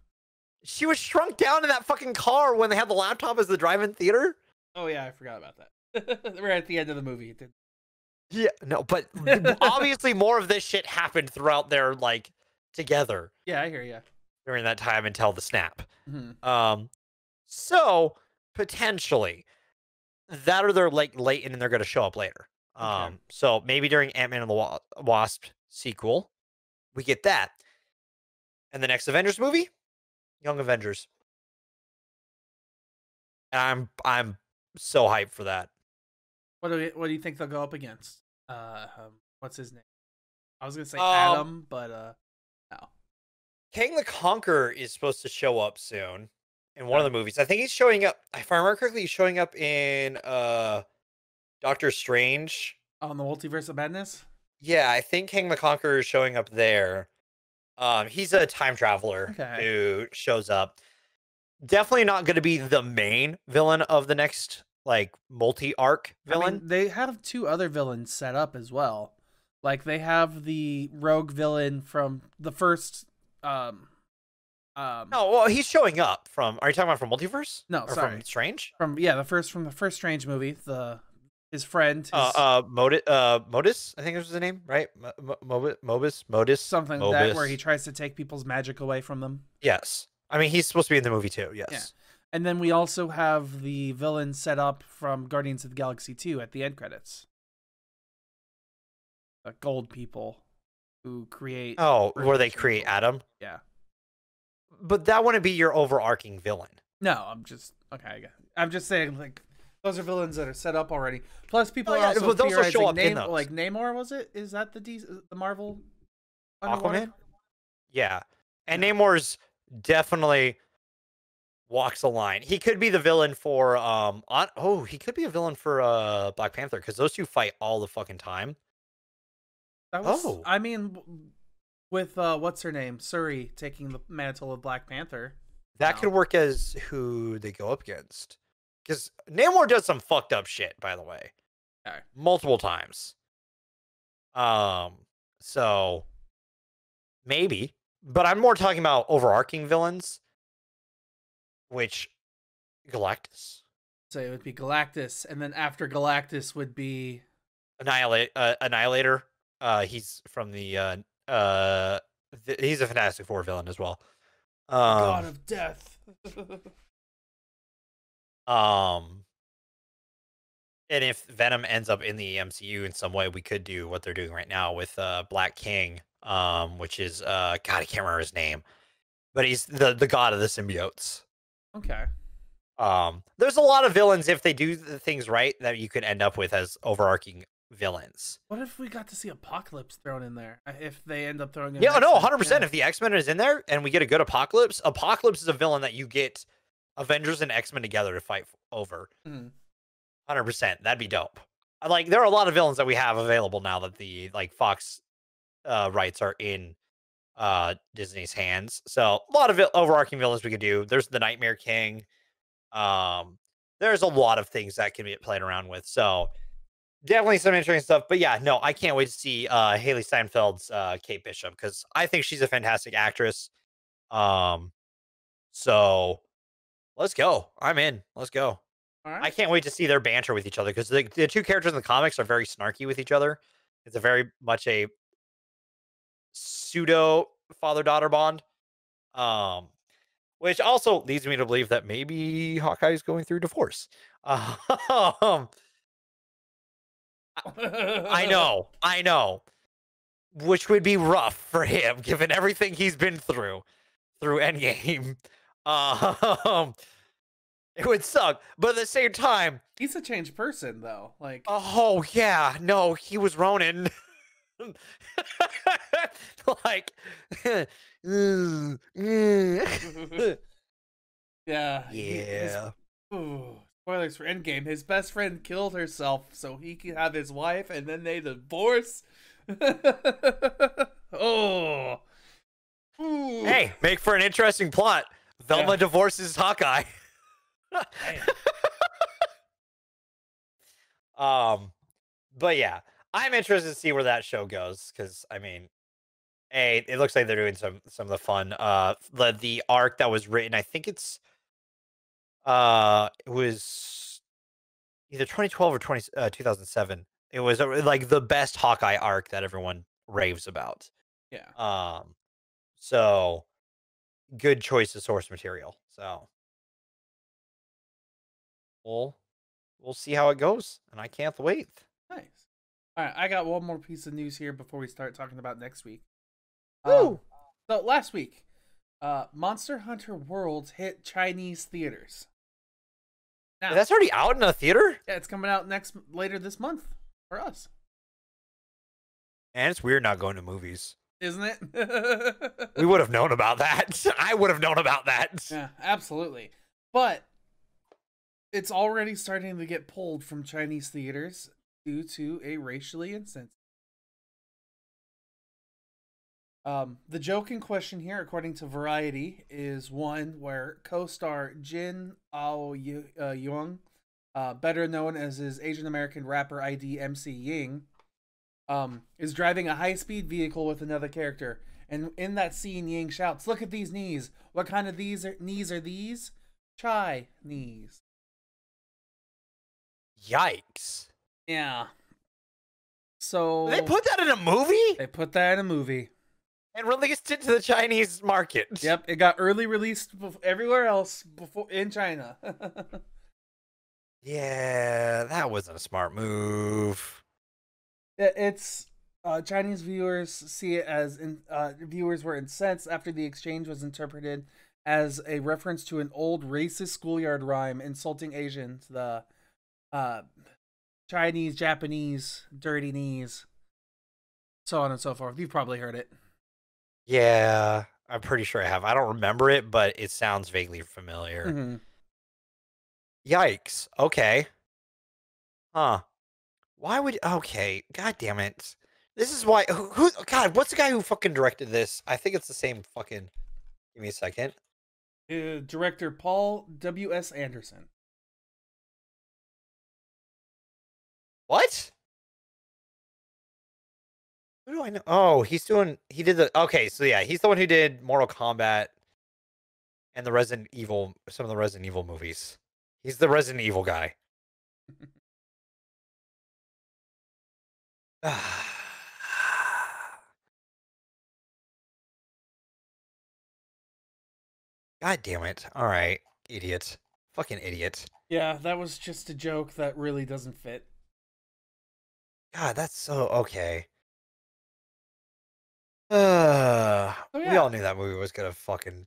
Speaker 2: She was shrunk down in that fucking car when they had the laptop as the drive-in theater.
Speaker 1: Oh yeah, I forgot about that. We're at the end of the movie. It did.
Speaker 2: Yeah, no, but obviously more of this shit happened throughout their like together
Speaker 1: Yeah, I hear you.
Speaker 2: during that time until the snap.
Speaker 1: Mm-hmm.
Speaker 2: So potentially that, or they're like late and they're going to show up later.
Speaker 1: Okay.
Speaker 2: So maybe during Ant-Man and the Wasp sequel, we get that. And the next Avengers movie, Young Avengers. And I'm so hyped for that.
Speaker 1: What do you think they'll go up against? What's his name? I was gonna say
Speaker 2: Um,
Speaker 1: Adam, but no.
Speaker 2: Kang the Conqueror is supposed to show up soon in one of the movies. I think he's showing up. If I remember correctly, he's showing up in Doctor Strange.
Speaker 1: On the Multiverse of Madness.
Speaker 2: Yeah, I think Kang the Conqueror is showing up there. He's a time traveler who shows up. Definitely not going to be the main villain of the next like multi-arc villain.
Speaker 1: I mean, they have 2 other villains set up as well. Like they have the rogue villain from the first.
Speaker 2: No, well, he's showing up from. Are you talking about from Multiverse?
Speaker 1: No,
Speaker 2: or
Speaker 1: sorry.
Speaker 2: from Strange.
Speaker 1: From the first Strange movie. His friend.
Speaker 2: Modus, I think was his name, right? Modus,
Speaker 1: Something like that, where he tries to take people's magic away from them.
Speaker 2: Yes, I mean he's supposed to be in the movie too. Yes.
Speaker 1: Yeah. And then we also have the villain set up from Guardians of the Galaxy 2 at the end credits. The gold people who create.
Speaker 2: Oh, where they create Adam.
Speaker 1: Yeah.
Speaker 2: But that wouldn't be your overarching villain.
Speaker 1: No, I'm just saying, like, those are villains that are set up already. Plus, people are also
Speaker 2: but those will
Speaker 1: theorizing
Speaker 2: show up in those.
Speaker 1: like Namor. Was it? Is that the Marvel?
Speaker 2: Aquaman? Yeah. And Namor's definitely walks a line. He could be the villain for he could be a villain for Black Panther because those two fight all the fucking time.
Speaker 1: That was, I mean, with what's her name, Suri taking the mantle of Black Panther.
Speaker 2: That could work as who they go up against. Because Namor does some fucked up shit, by the way.
Speaker 1: Okay.
Speaker 2: Multiple times. So maybe. But I'm more talking about overarching villains. Which Galactus.
Speaker 1: So it would be Galactus, and then after Galactus would be
Speaker 2: Annihilator. He's from the he's a Fantastic Four villain as well.
Speaker 1: God of Death.
Speaker 2: And if Venom ends up in the MCU in some way, we could do what they're doing right now with Black King, which is God, I can't remember his name, but he's the god of the symbiotes.
Speaker 1: Okay.
Speaker 2: There's a lot of villains if they do the things right that you could end up with as overarching villains.
Speaker 1: What if we got to see Apocalypse thrown in there? If they end up throwing in
Speaker 2: Yeah, no, 100%. If the X-Men is in there and we get a good Apocalypse is a villain that you get Avengers and X-Men together to fight over. 100%. That'd be dope. Like, there are a lot of villains that we have available now that the Fox rights are in Disney's hands. So a lot of overarching villains we could do. There's the Nightmare King. There's a lot of things that can be played around with. So definitely some interesting stuff. But yeah, no, I can't wait to see Haley Steinfeld's Kate Bishop because I think she's a fantastic actress. So let's go. I'm in. Let's go.
Speaker 1: All right.
Speaker 2: I can't wait to see their banter with each other because the two characters in the comics are very snarky with each other. It's a very much a pseudo father-daughter bond. Which also leads me to believe that maybe Hawkeye is going through divorce. I know. Which would be rough for him, given everything he's been through Endgame. It would suck, but at the same time,
Speaker 1: he's a changed person, though. Like,
Speaker 2: oh yeah, no, he was Ronin. Like,
Speaker 1: yeah. Spoilers for Endgame. His best friend killed herself so he could have his wife, and then they divorce. Oh. Ooh.
Speaker 2: Hey, make for an interesting plot. Velma divorces Hawkeye. But yeah, I'm interested to see where that show goes because I mean, it looks like they're doing some of the fun. The arc that was written, I think it was either 2012 or 2007. It was like the best Hawkeye arc that everyone raves about.
Speaker 1: Yeah.
Speaker 2: So good choice of source material. So we'll see how it goes, and I can't wait.
Speaker 1: Nice. All right, I got one more piece of news here before we start talking about next week.
Speaker 2: Woo!
Speaker 1: So last week, Monster Hunter World hit Chinese theaters. Now,
Speaker 2: that's already out in a theater?
Speaker 1: Yeah, it's coming out later this month for us.
Speaker 2: And it's weird not going to movies.
Speaker 1: Isn't it?
Speaker 2: We would have known about that. I would have known about that.
Speaker 1: Yeah, absolutely. But it's already starting to get pulled from Chinese theaters due to a racially insensitive. The joke in question here, according to Variety, is one where co-star Jin Ao Young, better known as his Asian American rapper ID MC Ying, is driving a high-speed vehicle with another character. And in that scene, Ying shouts, "Look at these knees. What kind of knees are these? Chai knees."
Speaker 2: Yikes.
Speaker 1: Yeah. So
Speaker 2: they put that in a movie?
Speaker 1: They put that in a movie.
Speaker 2: And released it to the Chinese market.
Speaker 1: Yep, it got early released everywhere else before in China.
Speaker 2: Yeah, that wasn't a smart move.
Speaker 1: It's Chinese viewers see it as viewers were incensed after the exchange was interpreted as a reference to an old racist schoolyard rhyme insulting Asians, the Chinese, Japanese, dirty knees, so on and so forth. You've probably heard it.
Speaker 2: Yeah, I'm pretty sure I have. I don't remember it, but it sounds vaguely familiar.
Speaker 1: Mm-hmm.
Speaker 2: Yikes. Okay. Huh. Why would okay, god damn it. This is why who god, what's the guy who fucking directed this? I think it's the same fucking give me a second.
Speaker 1: Director Paul W.S. Anderson.
Speaker 2: What? Who do I know? Oh, he did the okay, so yeah, he's the one who did Mortal Kombat and the Resident Evil some of the Resident Evil movies. He's the Resident Evil guy. God damn it. All right. Idiot. Fucking idiot.
Speaker 1: Yeah, that was just a joke that really doesn't fit.
Speaker 2: God, that's so okay.
Speaker 1: Oh,
Speaker 2: We
Speaker 1: yeah.
Speaker 2: all knew that movie was gonna fucking.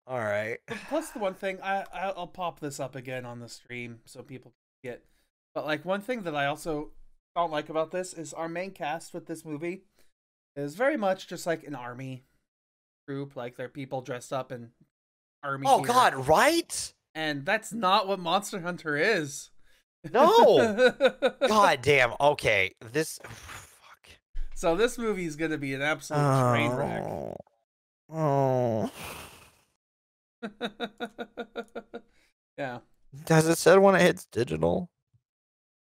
Speaker 2: All right.
Speaker 1: Plus, the one thing I'll pop this up again on the stream so people can get. But like one thing that I also don't like about this is our main cast with this movie is very much just like an army group. Like they're people dressed up in army.
Speaker 2: Oh
Speaker 1: gear.
Speaker 2: God, right?
Speaker 1: And that's not what Monster Hunter is.
Speaker 2: No. God damn. Okay. This. Fuck.
Speaker 1: So this movie is gonna be an absolute train wreck.
Speaker 2: Oh.
Speaker 1: Yeah.
Speaker 2: Does it said when it hits digital?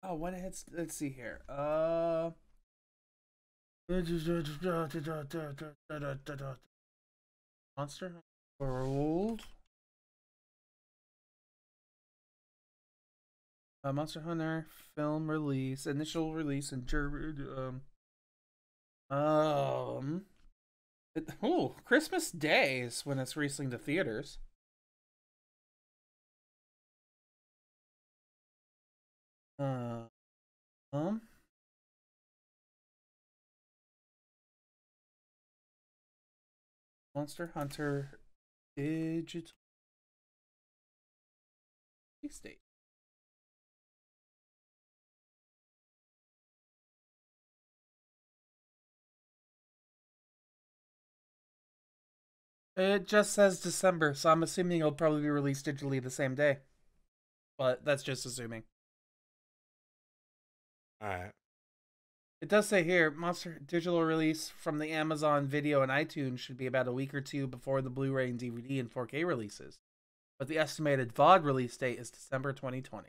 Speaker 1: Oh, when it hits, let's see here. Monster Hunter World. Monster Hunter film release, initial release in Germany. Christmas Day is when it's releasing to theaters. Monster Hunter digital release date. It just says December, so I'm assuming it'll probably be released digitally the same day. But that's just assuming.
Speaker 2: Alright.
Speaker 1: It does say here, Monster digital release from the Amazon Video and iTunes should be about a week or two before the Blu-ray and DVD and 4K releases. But the estimated VOD release date is December 2020.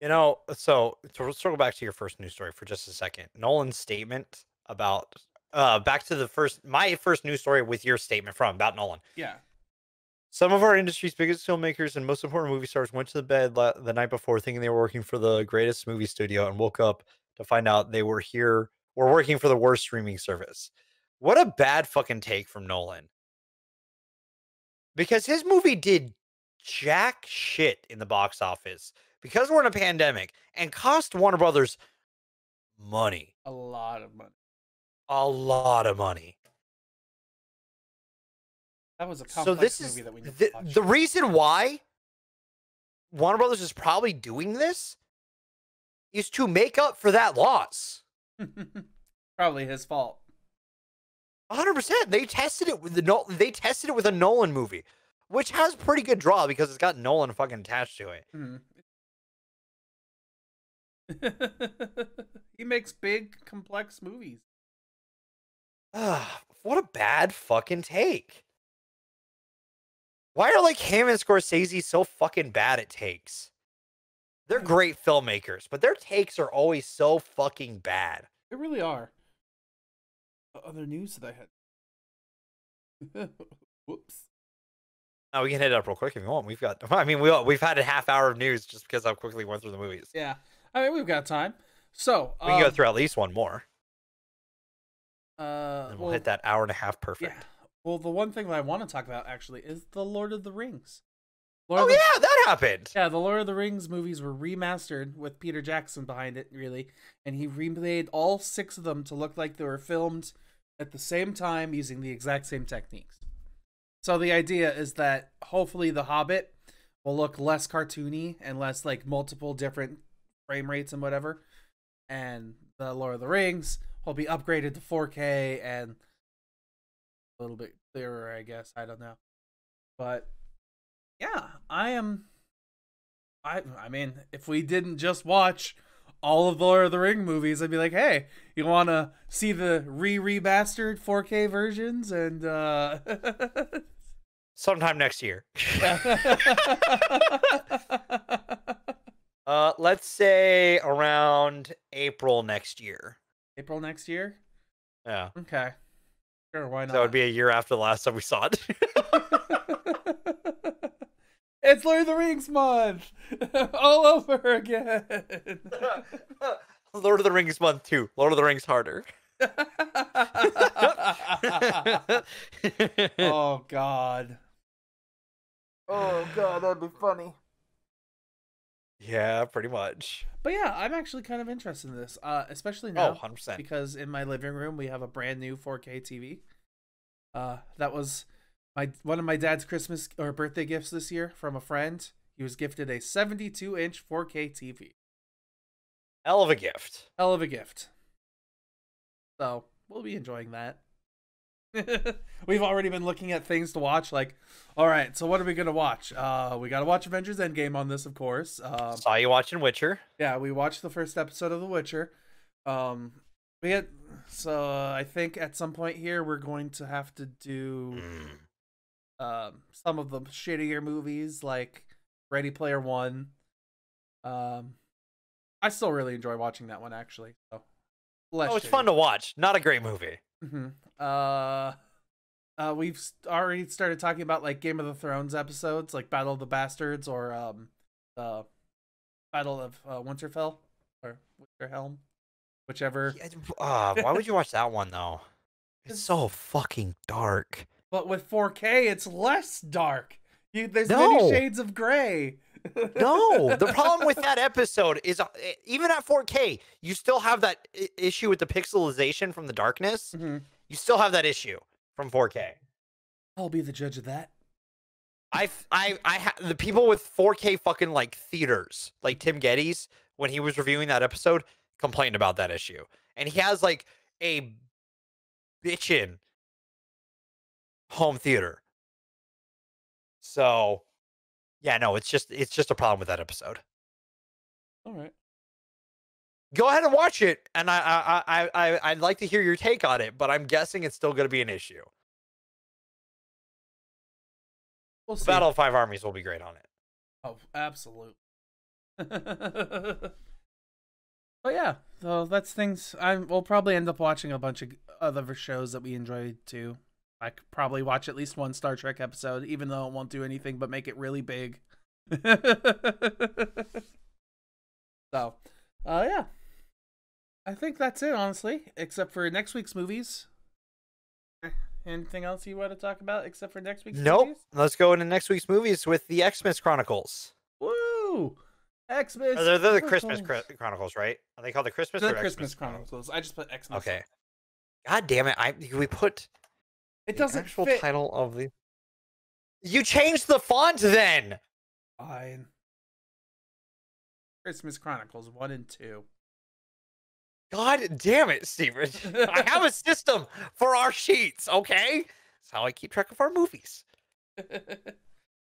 Speaker 2: You know, so let's circle back to your first news story for just a second. Nolan's statement about back to my first news story with your statement from about Nolan.
Speaker 1: Yeah.
Speaker 2: Some of our industry's biggest filmmakers and most important movie stars went to the bed the night before thinking they were working for the greatest movie studio and woke up to find out they were working for the worst streaming service. What a bad fucking take from Nolan. Because his movie did jack shit in the box office because we're in a pandemic and cost Warner Brothers money.
Speaker 1: A lot of money.
Speaker 2: A lot of money.
Speaker 1: That was a complex movie that we need to watch.
Speaker 2: The reason why Warner Brothers is probably doing this is to make up for that loss.
Speaker 1: Probably his fault.
Speaker 2: 100%. They tested it with a Nolan movie, which has pretty good draw because it's got Nolan fucking attached to it.
Speaker 1: Mm-hmm. He makes big, complex movies.
Speaker 2: What a bad fucking take. Why are like him and Scorsese so fucking bad at takes? They're great filmmakers, but their takes are always so fucking bad.
Speaker 1: They really are. Other news that I had. Whoops.
Speaker 2: Oh, we can hit it up real quick if you want. We've had a half hour of news just because how quickly we went through the movies.
Speaker 1: Yeah. I mean, we've got time. So
Speaker 2: we can go through at least one more.
Speaker 1: And
Speaker 2: we'll hit that hour and a half perfect.
Speaker 1: Yeah. Well, the one thing that I want to talk about actually is the Lord of the Rings.
Speaker 2: Yeah, that happened.
Speaker 1: Yeah, the Lord of the Rings movies were remastered with Peter Jackson behind it, really, and he remade all 6 of them to look like they were filmed at the same time using the exact same techniques. So the idea is that hopefully The Hobbit will look less cartoony and less like multiple different frame rates and whatever. and the Lord of the Rings will be upgraded to 4K and a little bit clearer, I guess. I don't know. But yeah, I mean, if we didn't just watch all of the Lord of the Ring movies, I'd be like, hey, you want to see the remastered 4K versions? And
Speaker 2: Sometime next year. Let's say around April next year.
Speaker 1: April next year?
Speaker 2: Yeah.
Speaker 1: Okay. Sure, why not?
Speaker 2: That would be a year after the last time we saw it.
Speaker 1: It's Lord of the Rings month! All over again!
Speaker 2: Lord of the Rings month 2. Lord of the Rings harder.
Speaker 1: Oh, God. Oh, God, that'd be funny.
Speaker 2: Yeah, pretty much.
Speaker 1: But yeah, I'm actually kind of interested in this, especially now.
Speaker 2: 100%.
Speaker 1: Because in my living room, we have a brand new 4K TV. That was one of my dad's Christmas or birthday gifts this year from a friend. He was gifted a 72-inch 4K TV.
Speaker 2: Hell of a gift.
Speaker 1: Hell of a gift. So we'll be enjoying that. We've already been looking at things to watch. Like, all right, so what are we gonna watch? We gotta watch Avengers Endgame on this, of course.
Speaker 2: Saw you watching Witcher.
Speaker 1: Yeah, we watched the first episode of The Witcher. So I think at some point here we're going to have to do some of the shittier movies like Ready Player One. I still really enjoy watching that one, actually. So
Speaker 2: it's fun to watch. Not a great movie.
Speaker 1: We've already started talking about like Game of the Thrones episodes, like Battle of the Bastards or Battle of Winterfell or Winterhelm, whichever.
Speaker 2: Why would you watch that one though? It's so fucking dark.
Speaker 1: But with 4K, it's less dark. There's
Speaker 2: No.
Speaker 1: many shades of gray.
Speaker 2: No, the problem with that episode is even at 4K, you still have that issue with the pixelization from the darkness.
Speaker 1: Mm-hmm.
Speaker 2: You still have that issue from 4K.
Speaker 1: I'll be the judge of that.
Speaker 2: The people with 4K fucking like theaters, like Tim Geddes, when he was reviewing that episode, complained about that issue, and he has like a bitchin' home theater. So, yeah, no, it's just a problem with that episode.
Speaker 1: All right.
Speaker 2: Go ahead and watch it, and I'd like to hear your take on it, but I'm guessing it's still going to be an issue.
Speaker 1: We'll see.
Speaker 2: Battle of Five Armies will be great on it.
Speaker 1: Oh, absolutely. But yeah, so that's things. We'll probably end up watching a bunch of other shows that we enjoy too. I could probably watch at least one Star Trek episode, even though it won't do anything but make it really big. So, yeah. I think that's it, honestly, except for next week's movies. Anything else you want to talk about except for next week's movies?
Speaker 2: Let's go into next week's movies with the Xmas Chronicles.
Speaker 1: Woo! Xmas.
Speaker 2: They're the Christmas Chronicles, right? Are they called the Christmas
Speaker 1: The
Speaker 2: or
Speaker 1: Christmas
Speaker 2: Xmas
Speaker 1: Chronicles. I just put Xmas.
Speaker 2: Okay. God damn it! We put
Speaker 1: It
Speaker 2: the
Speaker 1: doesn't
Speaker 2: actual
Speaker 1: fit.
Speaker 2: title of the. You changed the font then.
Speaker 1: Fine. Christmas Chronicles 1 and 2.
Speaker 2: God damn it, Steven. I have a system for our sheets, okay? That's how I keep track of our movies.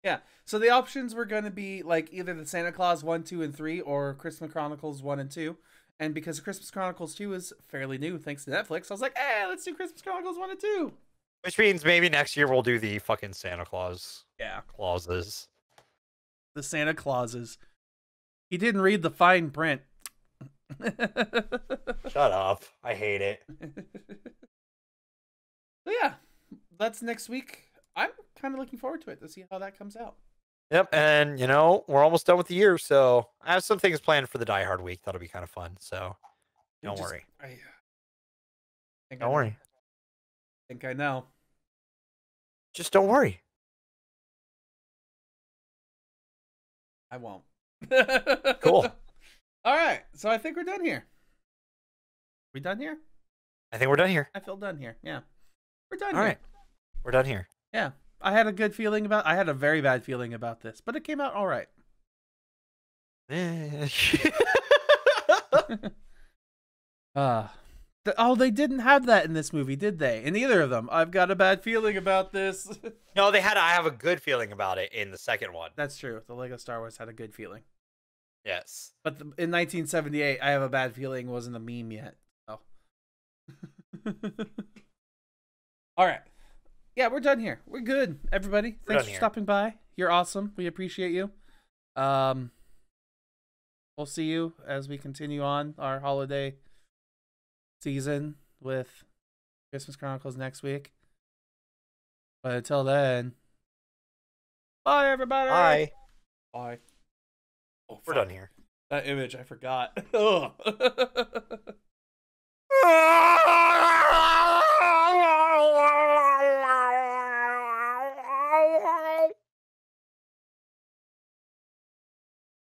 Speaker 1: Yeah. So the options were going to be like either the Santa Claus 1, 2, and 3 or Christmas Chronicles 1 and 2. And because Christmas Chronicles 2 is fairly new thanks to Netflix, I was like, hey, let's do Christmas Chronicles 1 and 2.
Speaker 2: Which means maybe next year we'll do the fucking Santa Claus clauses.
Speaker 1: The Santa Clauses. He didn't read the fine print.
Speaker 2: Shut up. I hate it.
Speaker 1: So yeah, that's next week. I'm kind of looking forward to it to see how that comes out.
Speaker 2: Yep, and you know, we're almost done with the year, so I have some things planned for the Die Hard week. That'll be kind of fun, so don't worry. Don't worry.
Speaker 1: I think I know.
Speaker 2: Just don't worry.
Speaker 1: I won't.
Speaker 2: Cool.
Speaker 1: All right, so I think we're done here. We done here?
Speaker 2: I think we're done here.
Speaker 1: I feel done here. Yeah, we're done.
Speaker 2: All
Speaker 1: here.
Speaker 2: right, we're done here.
Speaker 1: Yeah, I had a good feeling about. I had a very bad feeling about this, but it came out all right. Oh, they didn't have that in this movie, did they? In either of them. I've got a bad feeling about this.
Speaker 2: No, they had. I have a good feeling about it in the second one.
Speaker 1: That's true. The Lego Star Wars had a good feeling.
Speaker 2: Yes.
Speaker 1: But in 1978, I have a bad feeling wasn't a meme yet. Oh. All right. Yeah, we're done here. We're good, everybody. Thanks for stopping by. You're awesome. We appreciate you. We'll see you as we continue on our holiday season with Christmas Chronicles next week. But until then, bye, everybody.
Speaker 2: Bye.
Speaker 1: Bye. Oh,
Speaker 2: We're done here.
Speaker 1: That image, I forgot. Ugh.